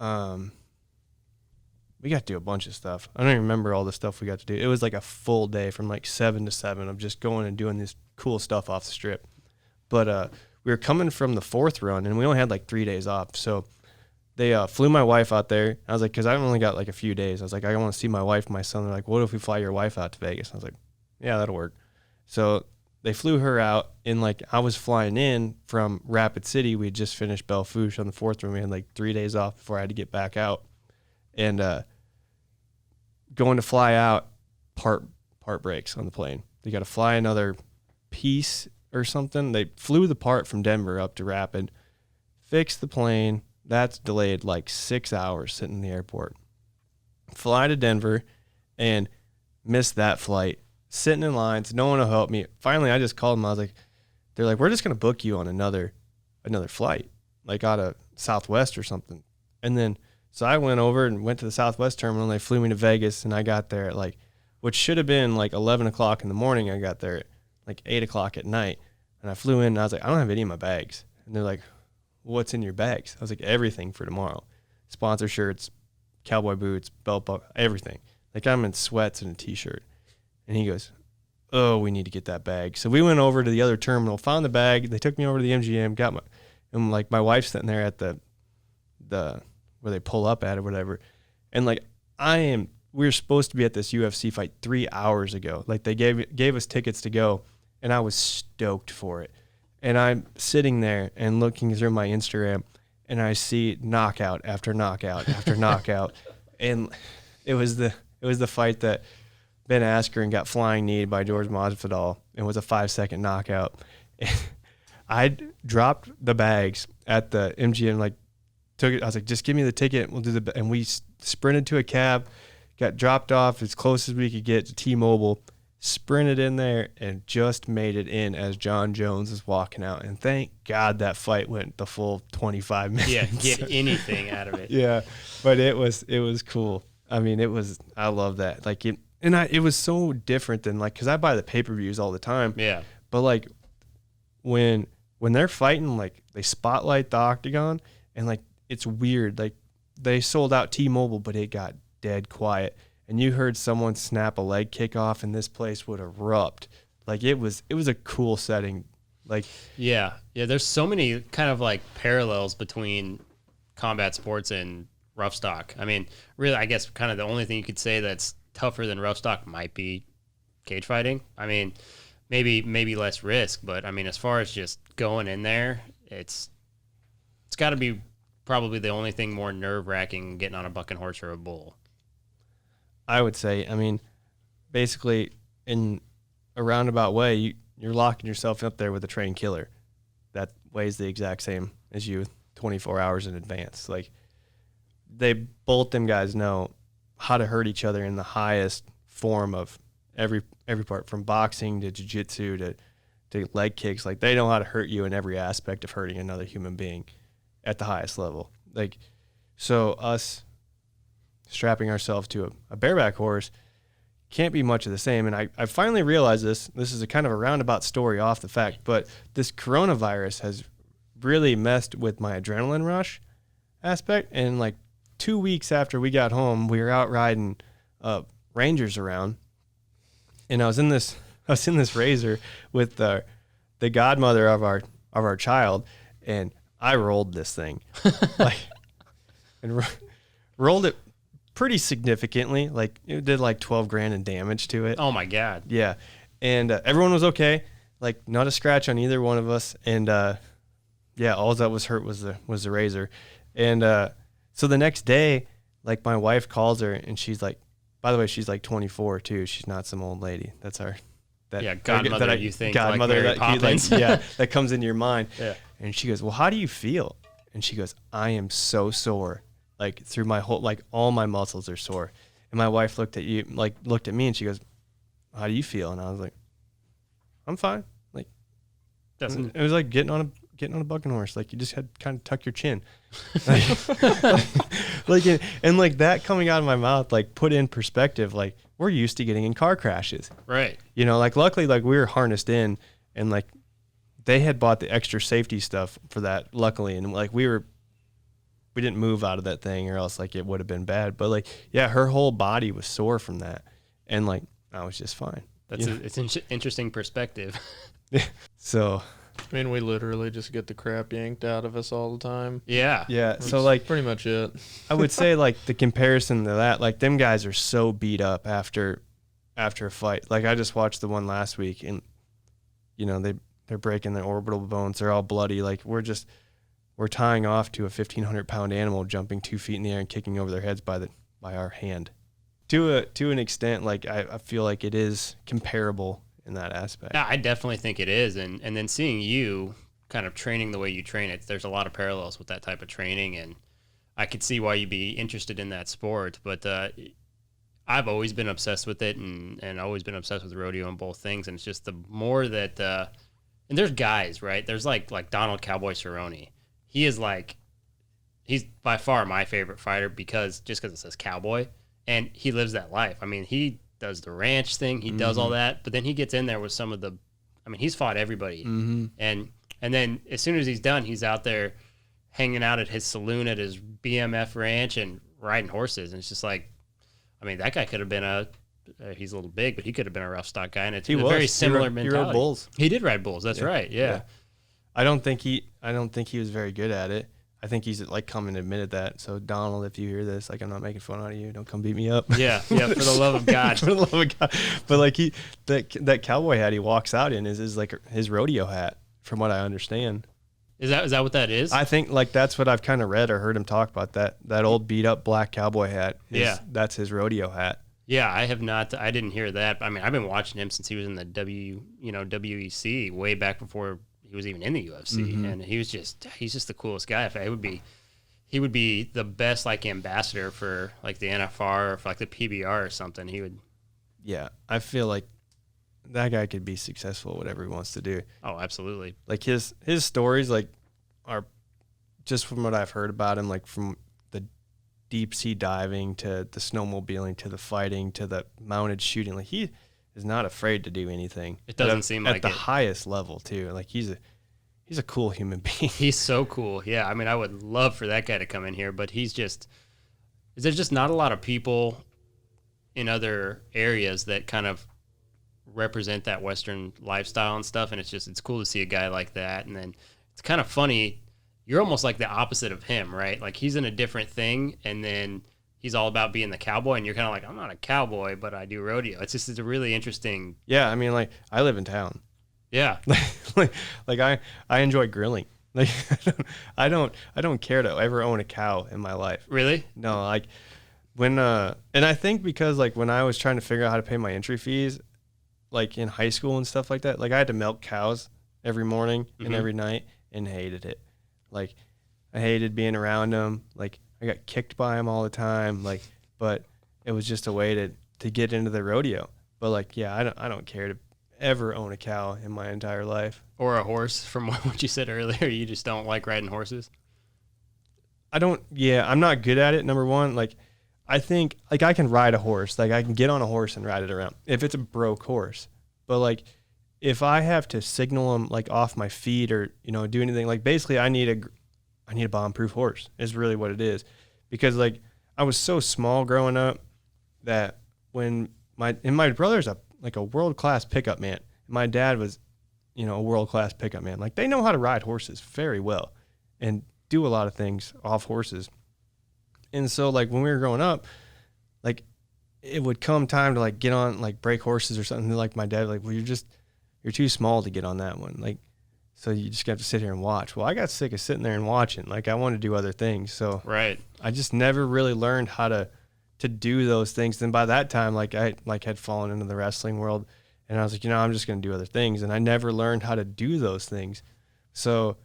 We got to do a bunch of stuff. I don't even remember all the stuff we got to do. It was like a full day from like 7 to 7 of just going and doing this cool stuff off the strip. But we were coming from the 4th run, and we only had like 3 days off. So they flew my wife out there. I was like, because I only got like a few days. I was like, I want to see my wife and my son. They're like, what if we fly your wife out to Vegas? I was like, yeah, that'll work. So they flew her out, and like I was flying in from Rapid City. We had just finished Belle Fourche on the 4th run. We had like 3 days off before I had to get back out. And going to fly out, part breaks on the plane. They got to fly another piece or something. They flew the part from Denver up to Rapid, fix the plane. That's delayed like 6 hours sitting in the airport. Fly to Denver and miss that flight. Sitting in lines, no one will help me. Finally, I just called them. I was like, they're like, we're just going to book you on another flight, like out of Southwest or something. And then, so I went over and went to the Southwest terminal, and they flew me to Vegas, and I got there at like, which should have been like 11 o'clock in the morning. I got there at like 8 o'clock at night, and I flew in, and I was like, I don't have any of my bags. And they're like, what's in your bags? I was like, everything for tomorrow. Sponsor shirts, cowboy boots, belt buckle, everything. Like I'm in sweats and a t-shirt. And he goes, oh, we need to get that bag. So we went over to the other terminal, found the bag. They took me over to the MGM, and like my wife's sitting there at the where they pull up at or whatever. And like we were supposed to be at this UFC fight 3 hours ago. Like they gave us tickets to go, and I was stoked for it. And I'm sitting there and looking through my Instagram, and I see knockout after knockout after knockout. And it was the fight that Ben Askren got flying kneed by George Masvidal and was a 5-second knockout. I dropped the bags at the MGM, like took it. I was like, just give me the ticket. We'll do and we sprinted to a cab, got dropped off as close as we could get to T-Mobile, sprinted in there, and just made it in as John Jones was walking out. And thank God that fight went the full 25 minutes. Yeah, get anything out of it. Yeah, but it was cool. I mean, I love that. Like it was so different than like, cause I buy the pay-per-views all the time. Yeah. But like when they're fighting, like they spotlight the octagon, and like, it's weird. Like they sold out T-Mobile, but it got dead quiet. And you heard someone snap a leg kick off, and this place would erupt. Like it was a cool setting. Like, yeah. There's so many kind of like parallels between combat sports and rough stock. I mean, really, I guess kind of the only thing you could say that's tougher than rough stock might be cage fighting. I mean, maybe less risk, but I mean, as far as just going in there, it's got to be probably the only thing more nerve-wracking than getting on a bucking horse or a bull. I would say, I mean, basically in a roundabout way, you're locking yourself up there with a trained killer that weighs the exact same as you 24 hours in advance. Like both them guys know how to hurt each other in the highest form of every part, from boxing to jiu-jitsu to leg kicks. Like they know how to hurt you in every aspect of hurting another human being at the highest level. Like, so us strapping ourselves to a bareback horse can't be much of the same. And I finally realized this is a kind of a roundabout story off the fact, but this coronavirus has really messed with my adrenaline rush aspect. And like 2 weeks after we got home, we were out riding rangers around, and I was in this razor with the godmother of our child, and I rolled this thing, rolled it pretty significantly. Like it did like 12 grand in damage to it. Oh my God. Yeah. And everyone was okay. Like not a scratch on either one of us. And all that was hurt was the razor. And so the next day, like my wife calls her, and she's like, by the way, she's like 24 too. She's not some old lady. That's godmother. You think godmother like Mary Poppins. that comes into your mind. Yeah. And she goes, well, how do you feel? And she goes, I am so sore. Like through my whole, like all my muscles are sore. And my wife looked at me, and she goes, how do you feel? And I was like, I'm fine. Like, it was like getting on a bucking horse. Like you just had to kind of tuck your chin. like and like that coming out of my mouth, like put in perspective, like we're used to getting in car crashes. Right. You know, like luckily, like we were harnessed in, and like they had bought the extra safety stuff for that, luckily. And like we didn't move out of that thing, or else like it would have been bad. But like, yeah, her whole body was sore from that. And like, I was just fine. It's an interesting perspective. So, I mean, we literally just get the crap yanked out of us all the time. Yeah. Yeah. That's so like pretty much it. I would say like the comparison to that, like them guys are so beat up after a fight. Like I just watched the one last week, and you know, they're breaking their orbital bones. They're all bloody. Like we're tying off to a 1,500-pound animal jumping 2 feet in the air and kicking over their heads by our hand. To an extent, like I feel like it is comparable in that aspect. Yeah, I definitely think it is. And then seeing you kind of training the way you train it. There's a lot of parallels with that type of training, and I could see why you'd be interested in that sport. But I've always been obsessed with it, and always been obsessed with rodeo and both things. And it's just the more that, and there's guys, right? There's like Donald Cowboy Cerrone. He's by far my favorite fighter because it says cowboy, and he lives that life. I mean, he does the ranch thing, he does all that, but then he gets in there with some of the, I mean, he's fought everybody, and then as soon as he's done, he's out there hanging out at his saloon at his BMF ranch and riding horses, and it's just like, I mean, that guy could have been he's a little big, but he could have been a rough stock guy, and it's a very similar mentality. He rode bulls. He did ride bulls. That's right. Yeah. I don't think he was very good at it. I think he's like come and admitted that. So Donald, if you hear this, like I'm not making fun out of you. Don't come beat me up. Yeah, for the love of God. For the love of God. But like that cowboy hat he walks out in is like his rodeo hat, from what I understand. Is that what that is? I think like that's what I've kind of read or heard him talk about, that old beat up black cowboy hat. That's his rodeo hat. Yeah, I have not. I didn't hear that. I mean, I've been watching him since he was in the WEC way back before he was even in the UFC, and he's just the coolest guy. He would be the best like ambassador for like the NFR or for like the PBR or something. He would. Yeah, I feel like that guy could be successful whatever he wants to do. Oh, absolutely. Like his stories like are just from what I've heard about him, like from the deep sea diving to the snowmobiling to the fighting to the mounted shooting. Like he is not afraid to do anything. It doesn't seem like at the highest level too. Like he's a cool human being. He's so cool. Yeah, I mean, I would love for that guy to come in here, but there's just not a lot of people in other areas that kind of represent that Western lifestyle and stuff, and it's cool to see a guy like that. And then it's kind of funny. You're almost like the opposite of him, right? Like he's in a different thing, and then he's all about being the cowboy, and you're kind of like, I'm not a cowboy, but I do rodeo. It's a really interesting. Yeah, I mean, like I live in town. Yeah, like I enjoy grilling. Like I don't care to ever own a cow in my life. Really? No, like when and I think because like when I was trying to figure out how to pay my entry fees, like in high school and stuff like that, like I had to milk cows every morning and every night, and hated it. Like I hated being around them. Like I got kicked by them all the time. Like, but it was just a way to get into the rodeo. But like, yeah, I don't care to ever own a cow in my entire life. Or a horse, from what you said earlier. You just don't like riding horses? I'm not good at it, number one. Like, I think, like, I can ride a horse. Like, I can get on a horse and ride it around if it's a broke horse. But, like, if I have to signal them, like, off my feet or, do anything, like, basically I need a bomb-proof horse is really what it is. Because, like, I was so small growing up that when my brother's a world-class pickup man. My dad was, a world-class pickup man. Like, they know how to ride horses very well and do a lot of things off horses. And so, like, when we were growing up, like, it would come time to, like, get on, like, break horses or something. Like, my dad, like, well, you're too small to get on that one. Like, so you just got to sit here and watch. Well, I got sick of sitting there and watching. Like, I wanted to do other things. So right. I just never really learned how to do those things. Then by that time, like, I had fallen into the wrestling world, and I was like, I'm just going to do other things. And I never learned how to do those things. So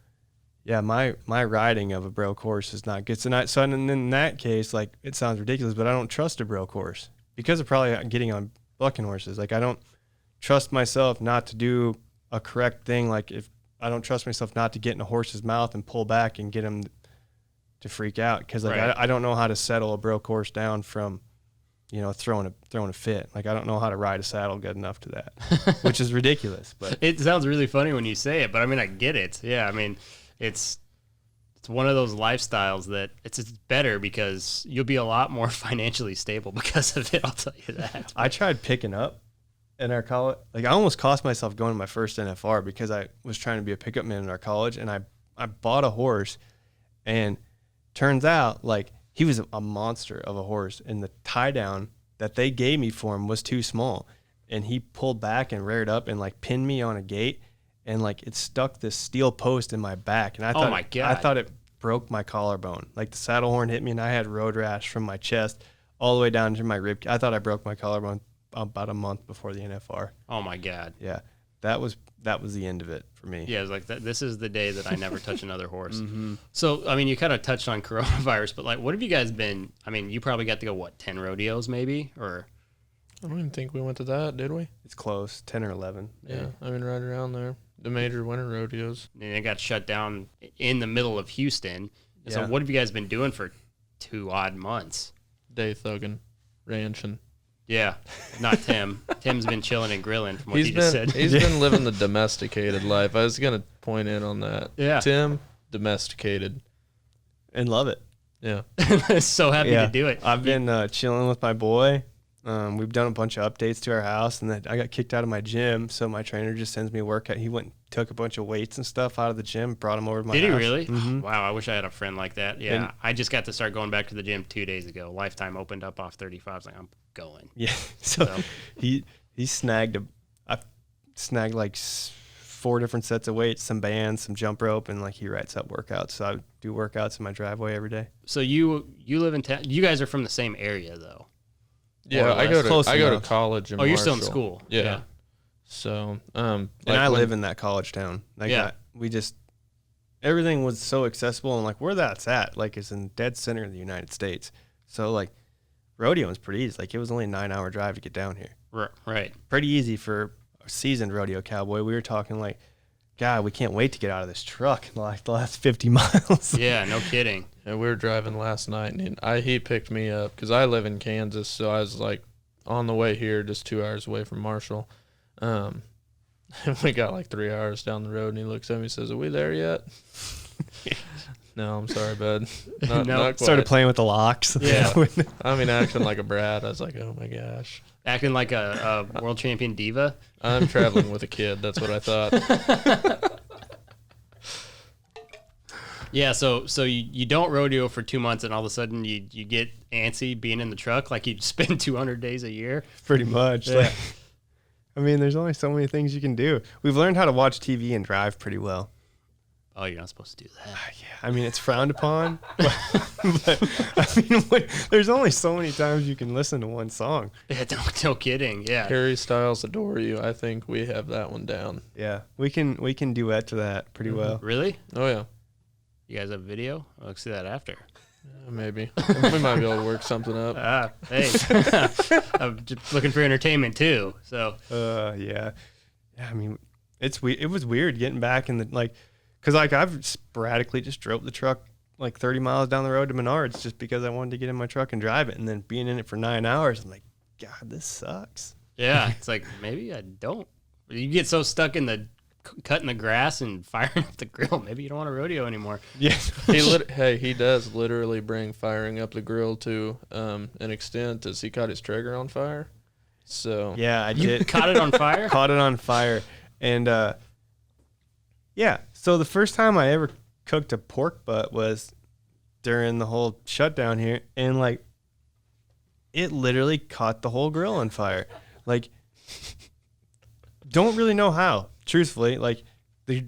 yeah, my riding of a broke horse is not good. So in that case, like, it sounds ridiculous, but I don't trust a broke horse because of probably getting on bucking horses. Like, I don't trust myself not to do a correct thing. Like, if I don't trust myself not to get in a horse's mouth and pull back and get him to freak out. Cause like, right. I don't know how to settle a broke horse down from, throwing a fit. Like, I don't know how to ride a saddle good enough to that, which is ridiculous, but it sounds really funny when you say it, but I mean, I get it. Yeah. I mean, it's one of those lifestyles that it's better because you'll be a lot more financially stable because of it. I'll tell you that. I tried picking up in our college. Like, I almost cost myself going to my first NFR because I was trying to be a pickup man in our college, and I bought a horse, and turns out, like, he was a monster of a horse, and the tie down that they gave me for him was too small, and he pulled back and reared up and, like, pinned me on a gate, and, like, it stuck this steel post in my back, and I thought, oh my God. I thought it broke my collarbone. Like, the saddle horn hit me, and I had road rash from my chest all the way down to my rib. I thought I broke my collarbone about a month before the NFR. Oh my God. Yeah. that was the end of it for me. Yeah, it was like this is the day that I never touch another horse. So, I mean, you kind of touched on coronavirus, but like, what have you guys been? I mean, you probably got to go 10 rodeos maybe, or I don't even think we went to that, did we? It's close, 10 or 11. Yeah, I mean, right around there. The major winter rodeos. and it got shut down in the middle of Houston. Yeah. So, what have you guys been doing for 2 odd months? Day thugging, ranching. Yeah, not Tim. Tim's been chilling and grilling from what you just said. He's been living the domesticated life. I was going to point in on that. Yeah. Tim, domesticated. And love it. Yeah. So happy to do it. I've been chilling with my boy. We've done a bunch of updates to our house, and then I got kicked out of my gym, so my trainer just sends me a workout. He went and took a bunch of weights and stuff out of the gym, brought them over to my house. Did he really? Mm-hmm. Wow, I wish I had a friend like that. Yeah, And- I just got to start going back to the gym 2 days ago. Lifetime opened up off 35. I was like, I'm going. Yeah, so So- he snagged I snagged like 4 different sets of weights, some bands, some jump rope, and like he writes up workouts. So I do workouts in my driveway every day. So you live in town. You guys are from the same area though. Yeah, I less. go Close to enough. college in Oh, you're still in Marshall. school. Yeah. So, And I live in that college town. Like Yeah. everything was so accessible, and like where that's at, like it's in dead center of the United States. So like rodeo was pretty easy. Like it was only a 9-hour drive to get down here. Right. Pretty easy for a seasoned rodeo cowboy. We were talking like, God, we can't wait to get out of this truck in like the last 50 miles. Yeah, no kidding. And we were driving last night, and he picked me up because I live in Kansas, so I was like on the way here, just 2 hours away from Marshall. And we got like 3 hours down the road, and he looks at me and says, "Are we there yet?" No, I'm sorry, bud. Not quite. Started playing with the locks. Yeah. I mean, acting like a brat. I was like, oh my gosh. Acting like a world champion diva. I'm traveling with a kid. That's what I thought. Yeah, so you don't rodeo for 2 months, and all of a sudden you get antsy being in the truck, like you spend 200 days a year. Pretty much. Yeah. Like, I mean, there's only so many things you can do. We've learned how to watch TV and drive pretty well. Oh, you're not supposed to do that. Yeah, I mean, it's frowned upon, but I mean, there's only so many times you can listen to one song. Yeah, no kidding. Yeah. Harry Styles, Adore You. I think we have that one down. Yeah, we can duet to that pretty well. Really? Oh, yeah. You guys have video? I'll see that after. Maybe. We might be able to work something up. Hey. I'm just looking for entertainment too. So Yeah. I mean, it was weird getting back in the like, cause like I've sporadically just drove the truck like 30 miles down the road to Menards just because I wanted to get in my truck and drive it, and then being in it for 9 hours, I'm like, God, this sucks. yeah, it's like maybe I don't. You get so stuck in the cutting the grass and firing up the grill. Maybe you don't want a rodeo anymore. Yeah. He does literally bring firing up the grill to an extent as he caught his trigger on fire. So Yeah, I You did. caught it on fire? Caught it on fire. And yeah, so the first time I ever cooked a pork butt was during the whole shutdown here, and like it literally caught the whole grill on fire. Like, don't really know how, truthfully. Like the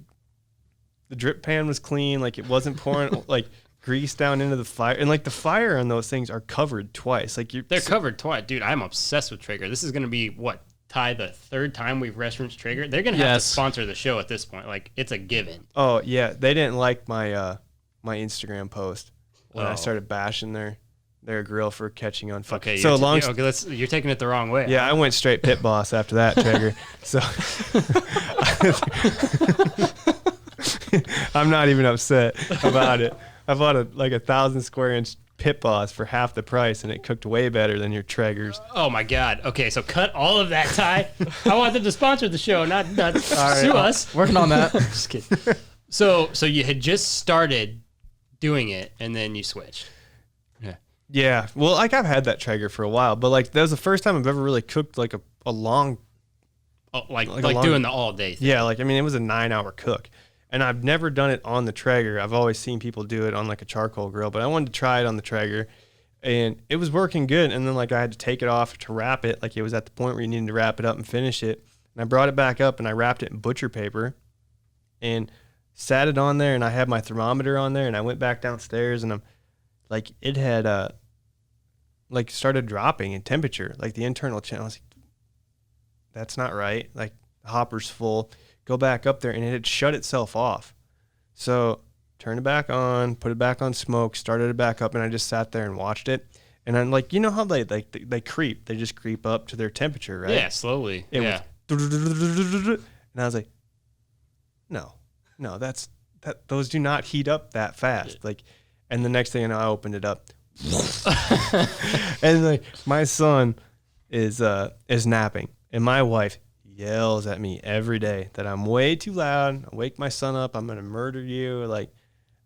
drip pan was clean, like it wasn't pouring like grease down into the fire, and like the fire on those things are covered twice. Like They're covered twice. Dude, I'm obsessed with Traeger. This is going to be, what, Ty, the third time we've referenced Traeger? They're going to have to Yes. sponsor the show at this point. Like, it's a given. Oh yeah, they didn't like my my Instagram post when I Oh. started bashing their grill for catching on fire. Okay, so long. you're taking it the wrong way. Yeah, I went straight pit boss after that, Traeger. So I'm not even upset about it. I bought a 1,000 square inch pit boss for half the price, and it cooked way better than your Traegers. Oh, my God. Okay, so cut all of that, Ty. I want them to sponsor the show, not sue us. Working on that. Just kidding. So you had just started doing it, and then you switched. Yeah, well, like I've had that Traeger for a while, but like that was the first time I've ever really cooked like a long. Oh, like Like a long- doing the all day thing. Yeah, like I mean, it was a 9-hour cook, and I've never done it on the Traeger. I've always seen people do it on like a charcoal grill, but I wanted to try it on the Traeger, and it was working good. And then like I had to take it off to wrap it. Like it was at the point where you needed to wrap it up and finish it. And I brought it back up and I wrapped it in butcher paper, and sat it on there. And I had my thermometer on there, and I went back downstairs, and I'm like, it had like started dropping in temperature, like the internal channel. I was like, that's not right. Like the hopper's full. Go back up there, and it had shut itself off. So turn it back on, put it back on smoke, started it back up, and I just sat there and watched it. And I'm like, you know how they creep? They just creep up to their temperature, right? Yeah, slowly. It yeah. and I was like, no, those do not heat up that fast. Like, and the next thing I know, I opened it up, and like my son is napping, and my wife yells at me every day that I'm way too loud. I wake my son up. I'm gonna murder you. Like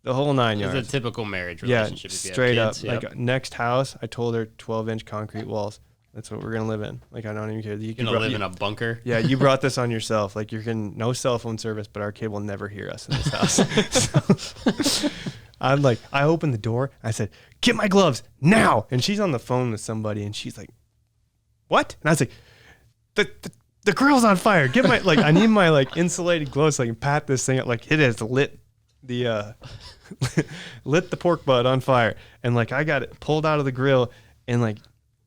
the whole 9 yards. It's a typical marriage relationship. Yeah, if you have straight up. kids. Yep. Like next house, I told her 12-inch concrete walls. That's what we're gonna live in. Like I don't even care. You're gonna live in a bunker. Yeah, you brought this on yourself. Like you're getting no cell phone service, but our kid will never hear us in this house. So, I'm like, I opened the door. I said, "Get my gloves now!" And she's on the phone with somebody, and she's like, "What?" And I was like, "The grill's on fire. Get my I need my insulated gloves so I can pat this thing up. Like it has lit the lit the pork butt on fire." And I got it pulled out of the grill, and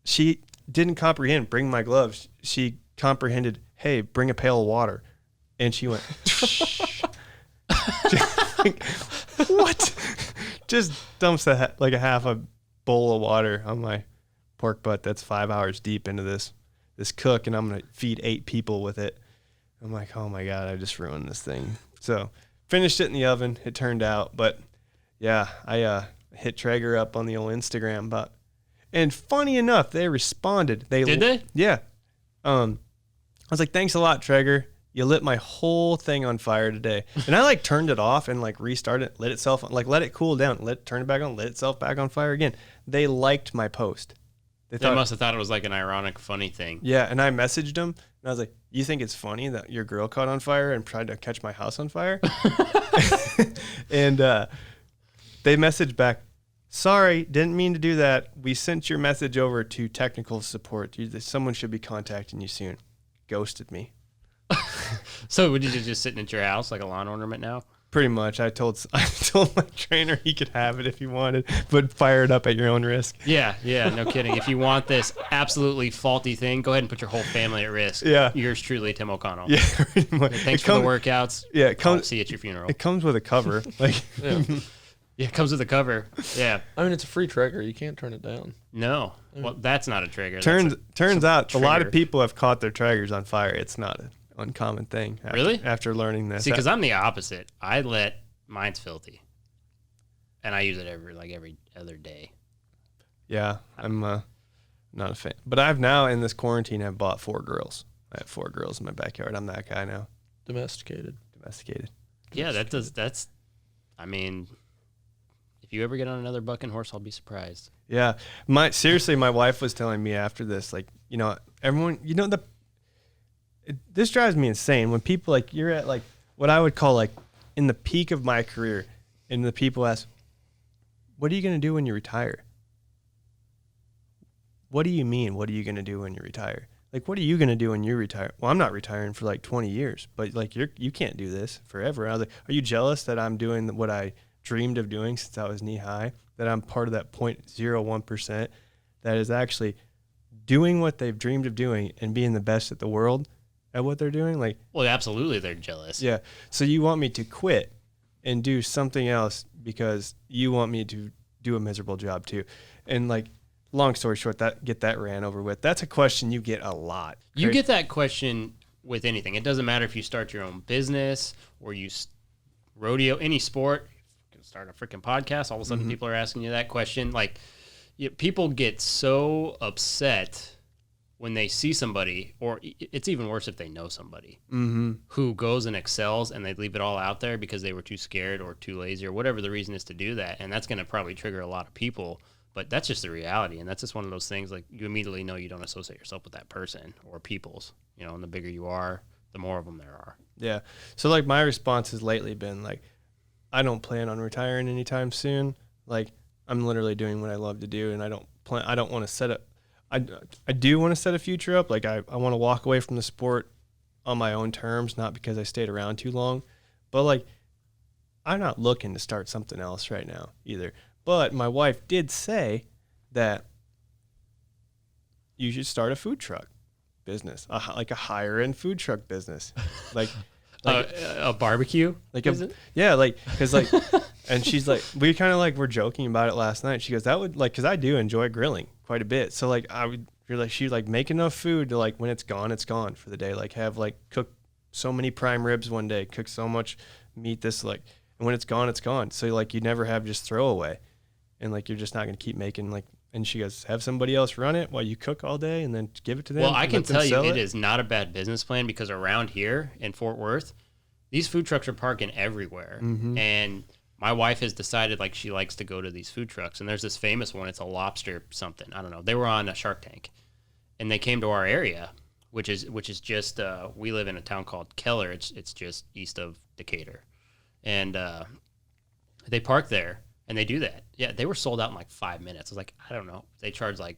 she didn't comprehend bring my gloves. She comprehended, hey, bring a pail of water. And she went, what? Just dumps a half a bowl of water on my pork butt that's 5 hours deep into this cook, and I'm going to feed 8 people with it. I'm like, oh my God, I just ruined this thing. So finished it in the oven. It turned out, but yeah, I hit Traeger up on the old Instagram about. And funny enough, they responded. Did they? Yeah. I was like, thanks a lot, Traeger. You lit my whole thing on fire today. And I turned it off and restarted it, lit itself, let it cool down, turn it back on, lit itself back on fire again. They liked my post. They must have thought it was an ironic, funny thing. Yeah, and I messaged them, and I was like, you think it's funny that your grill caught on fire and tried to catch my house on fire? And they messaged back, sorry, didn't mean to do that. We sent your message over to technical support. Someone should be contacting you soon. Ghosted me. So would you just sitting at your house like a lawn ornament now? Pretty much. I told my trainer he could have it if he wanted, but fire it up at your own risk. Yeah, no kidding. If you want this absolutely faulty thing, go ahead and put your whole family at risk. Yeah. Yours truly, Tim O'Connell. Yeah, pretty much. Thanks for the workouts. Yeah, I'll see you at your funeral. It comes with a cover. Yeah, it comes with a cover. Yeah. I mean, it's a free Traeger. You can't turn it down. No. Well, that's not a trigger. Turns out trigger. a lot of people have caught their Traegers on fire. It's not an uncommon thing. After learning this. See, because I'm the opposite. Mine's filthy, and I use it every other day. Yeah, I'm not a fan. But I've now, in this quarantine, I've bought 4 grills. I have 4 grills in my backyard. I'm that guy now. Domesticated. Yeah, that's. I mean, if you ever get on another bucking horse, I'll be surprised. Yeah, my wife was telling me after this, everyone, this drives me insane when people you're at what I would call in the peak of my career, and the people ask, what are you going to do when you retire? What do you mean, what are you going to do when you retire? What are you going to do when you retire? Well, I'm not retiring for 20 years, but you can't do this forever. I was like, are you jealous that I'm doing what I dreamed of doing since I was knee high? That I'm part of that 0.01% that is actually doing what they've dreamed of doing and being the best at the world at what they're doing? Well, absolutely, they're jealous. Yeah. So you want me to quit and do something else because you want me to do a miserable job too. And long story short, get that ran over with. That's a question you get a lot. You get that question with anything. It doesn't matter if you start your own business or you rodeo, any sport. You can start a freaking podcast. All of a sudden, people are asking you that question. People get so upset when they see somebody, or it's even worse if they know somebody who goes and excels and they leave it all out there because they were too scared or too lazy or whatever the reason is to do that. And that's going to probably trigger a lot of people. But that's just the reality, and that's just one of those things. You immediately know you don't associate yourself with that person or people's. And the bigger you are, the more of them there are. Yeah. So my response has lately been I don't plan on retiring anytime soon. I'm literally doing what I love to do, and I don't want to set up. I do want to set a future up. I want to walk away from the sport on my own terms, not because I stayed around too long. But I'm not looking to start something else right now either. But my wife did say that you should start a food truck business, like a higher end food truck business, like a barbecue, like is a it? yeah, like because like, and she's like, we kind of like were joking about it last night. She goes, that would like, because I do enjoy grilling quite a bit, so like you're like, she'd like make enough food to like when it's gone for the day, like have like cook so many prime ribs one day, cook so much meat this like, and when it's gone, so like you never have just throwaway, and like you're just not gonna keep making like. And she goes, have somebody else run it while you cook all day and then give it to them. Well, I can tell you it is not a bad business plan, because around here in Fort Worth, these food trucks are parking everywhere. Mm-hmm. And my wife has decided like she likes to go to these food trucks. And there's this famous one. It's a lobster something. I don't know. They were on a Shark Tank. And they came to our area, which is just, we live in a town called Keller. It's just east of Decatur. And they park there. And they do that. Yeah, they were sold out in like 5 minutes. I was like, I don't know. They charge like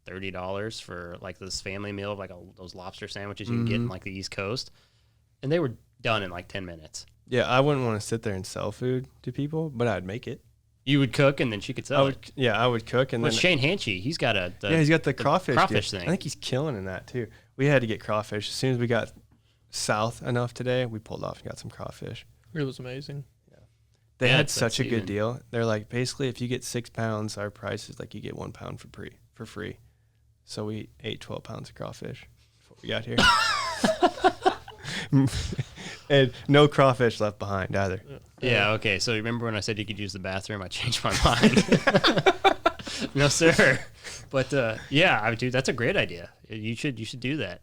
$30 for like this family meal of like those lobster sandwiches you can get in like the East Coast. And they were done in like 10 minutes. Yeah, I wouldn't want to sit there and sell food to people, but I'd make it. You would cook and then she could sell it. Yeah, I would cook. And Well, then Shane Hanchy, he's got he's got the crawfish thing. I think he's killing in that too. We had to get crawfish. As soon as we got south enough today, we pulled off and got some crawfish. It was amazing. They Yeah, had it's such that a good season. deal. They're like, basically, if you get 6 pounds, our price is like you get 1 pound for free. So we ate 12 pounds of crawfish before we got here. And no crawfish left behind either. Yeah, okay. So remember when I said you could use the bathroom? I changed my mind. No, sir. But yeah, dude, that's a great idea. You should do that.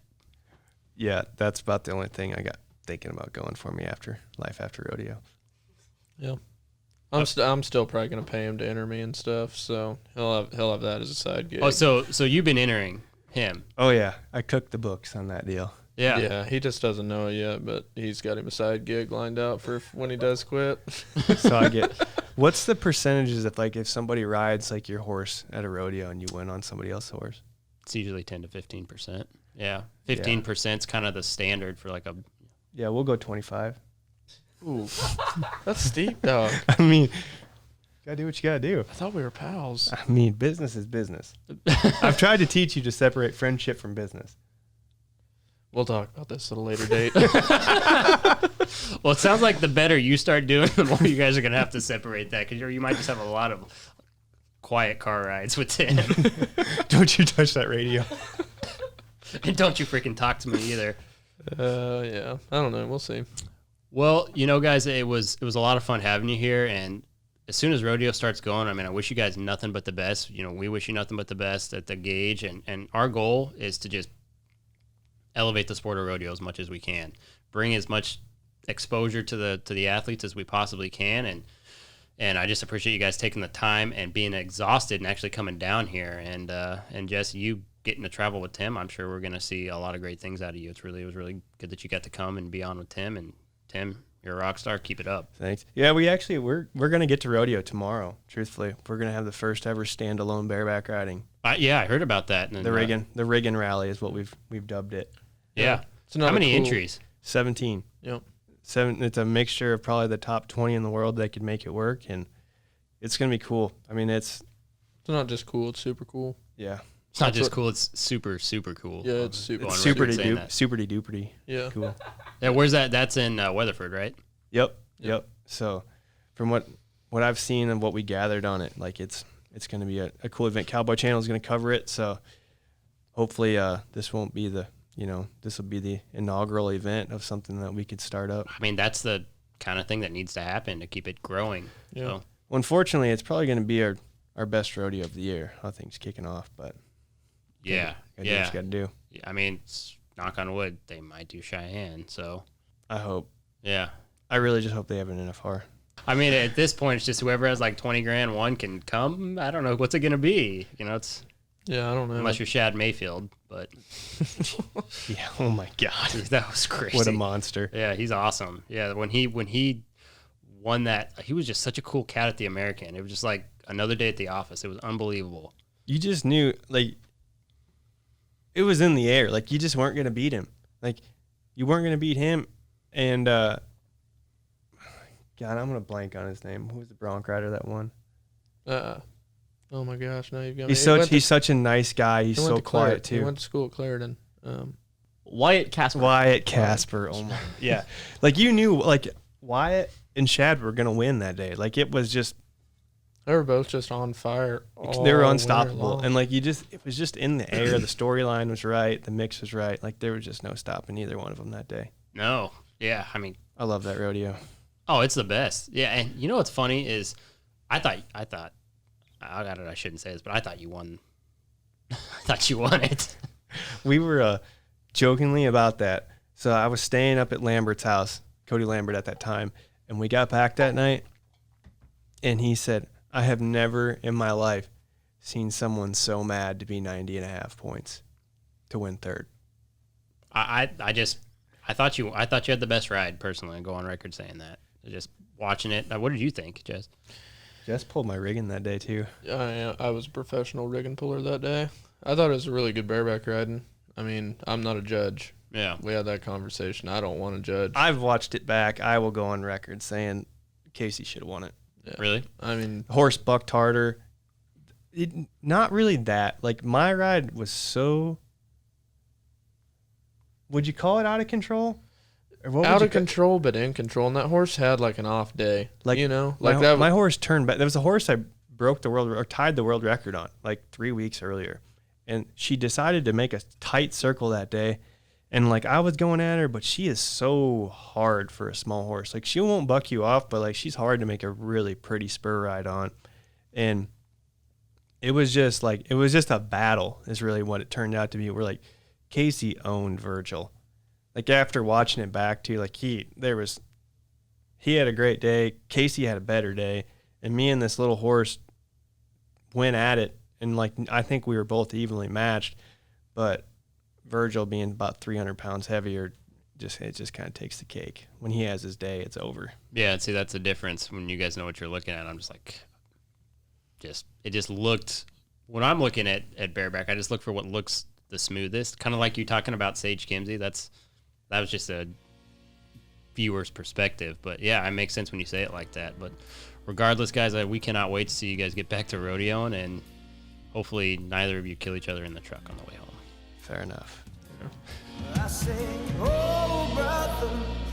Yeah, that's about the only thing I got thinking about going for me after life after rodeo. Yeah. I'm still probably gonna pay him to enter me and stuff, so he'll have that as a side gig. Oh, so you've been entering him? Oh yeah, I cooked the books on that deal. Yeah. Yeah, he just doesn't know it yet, but he's got him a side gig lined out for when he does quit. So I get. What's the percentages if somebody rides like your horse at a rodeo and you win on somebody else's horse? It's usually 10 to 15%. Yeah, 15% is kind of the standard for like a. Yeah, we'll go 25. Ooh, that's steep, dog. I mean, gotta do what you gotta do. I thought we were pals. I mean, business is business. I've tried to teach you to separate friendship from business. We'll talk about this at a later date. Well, it sounds like the better you start doing, the more you guys are gonna have to separate that, because you might just have a lot of quiet car rides with Tim. Don't you touch that radio. And don't you freaking talk to me either. Yeah, I don't know. We'll see. Well, guys, it was a lot of fun having you here, and as soon as rodeo starts going, I mean, I wish you guys nothing but the best. We wish you nothing but the best at the Gauge, and our goal is to just elevate the sport of rodeo as much as we can, bring as much exposure to the athletes as we possibly can, and I just appreciate you guys taking the time and being exhausted and actually coming down here, and Jess, you getting to travel with Tim. I'm sure we're going to see a lot of great things out of you. It was really good that you got to come and be on with Tim, and Tim, you're a rock star. Keep it up. Thanks. Yeah, we're going to get to rodeo tomorrow. Truthfully, we're going to have the first ever standalone bareback riding. Yeah, I heard about that. And, The Riggin rally is what we've dubbed it. Yeah. It's How many entries? 17. Yep. It's a mixture of probably the top 20 in the world that could make it work, and it's going to be cool. I mean, it's not just cool; it's super cool. Yeah. It's not just cool; it's super, super cool. Yeah, it's super. It's Going super record saying that. duperty. Yeah. Cool. Yeah, where's that? That's in Weatherford, right? Yep. So, from what I've seen and what we gathered on it, like it's going to be a cool event. Cowboy Channel is going to cover it, so hopefully this won't be this will be the inaugural event of something that we could start up. I mean, that's the kind of thing that needs to happen to keep it growing. Yeah. So, Well, unfortunately, it's probably going to be our best rodeo of the year. How things kicking off, but yeah, gotta do what you got to do. I mean, knock on wood, they might do Cheyenne. So, I hope. yeah. I really just hope they have an NFR. I mean, at this point, it's just whoever has like 20 grand one can come. I don't know what's it gonna be. It's Yeah, I don't know. unless you're Shad Mayfield, but Yeah. Oh my God. that was crazy. What a monster. Yeah, he's awesome. Yeah, when he won that, he was just such a cool cat at the American. It was just like another day at the office. It was unbelievable. You just knew, like, it was in the air. Like, you just weren't going to beat him. Like, you weren't going to beat him. And, God, I'm going to blank on his name. Who was the bronc rider that won? Oh my gosh! Now you've got me. He's such a nice guy. He's so quiet, too. He went to school at Clarendon. Wyatt Casper. Wyatt Casper. Oh my. Yeah. Like you knew like Wyatt and Shad were gonna win that day. Like it was just They were both just on fire. they were all unstoppable. winter long. And like it was just in the air. The storyline was right. The mix was right. Like there was just no stopping either one of them that day. No. Yeah. I mean, I love that rodeo. oh, it's the best. Yeah. And you know what's funny is I thought, I shouldn't say this, but I thought you won. I thought you won it. We were jokingly about that. So I was staying up at Lambert's house, Cody Lambert at that time, and we got back that night, and he said, I have never in my life seen someone so mad to be 90.5 points to win third. I thought you had the best ride personally. I go on record saying that. Just watching it. What did you think, Jess? Jess pulled my rigging that day too. I was a professional rig and puller that day. I thought it was a really good bareback riding. I mean, I'm not a judge. Yeah. We had that conversation. I don't want to judge. I've watched it back. I will go on record saying Casey should have won it. Yeah. Really? I mean, Horse bucked harder. Not really that. Like my ride was so. Would you call it out of control? Or what out of control, but in control. And that horse had like an off day. Like, you know, my, like that. my horse turned back. There was a horse I broke the world or tied the world record on like 3 weeks earlier, and she decided to make a tight circle that day. And like I was going at her, but she is so hard for a small horse. Like she won't buck you off, but like she's hard to make a really pretty spur ride on. And it was just a battle is really what it turned out to be. We're like Casey owned Virgil. Like after watching it back too, like he had a great day. Casey had a better day, and me and this little horse went at it, and like I think we were both evenly matched, but Virgil being about 300 pounds heavier, it just kind of takes the cake. When he has his day, it's over. Yeah, see, that's the difference when you guys know what you're looking at. I'm just like, it just looked, when I'm looking at bareback, I just look for what looks the smoothest. Kind of like you talking about Sage Kimsey. That was just a viewer's perspective. But yeah, it makes sense when you say it like that. But regardless, guys, we cannot wait to see you guys get back to rodeoing, and hopefully neither of you kill each other in the truck on the way home. Fair enough. I say, oh brother,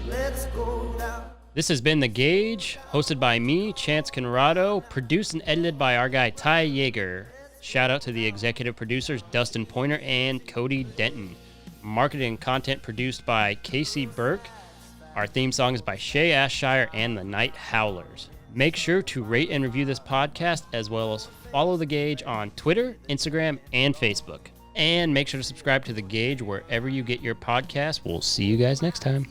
let's go down. This has been The Gauge, hosted by me, Chance Conrado, produced and edited by our guy Ty Yeager. Shout out to the executive producers Dustin Pointer and Cody Denton. Marketing and content produced by Casey Burke. Our theme song is by Shay Ashshire and the Night Howlers. Make sure to rate and review this podcast, as well as follow The Gauge on Twitter, Instagram, and Facebook. And make sure to subscribe to The Gauge wherever you get your podcasts. We'll see you guys next time.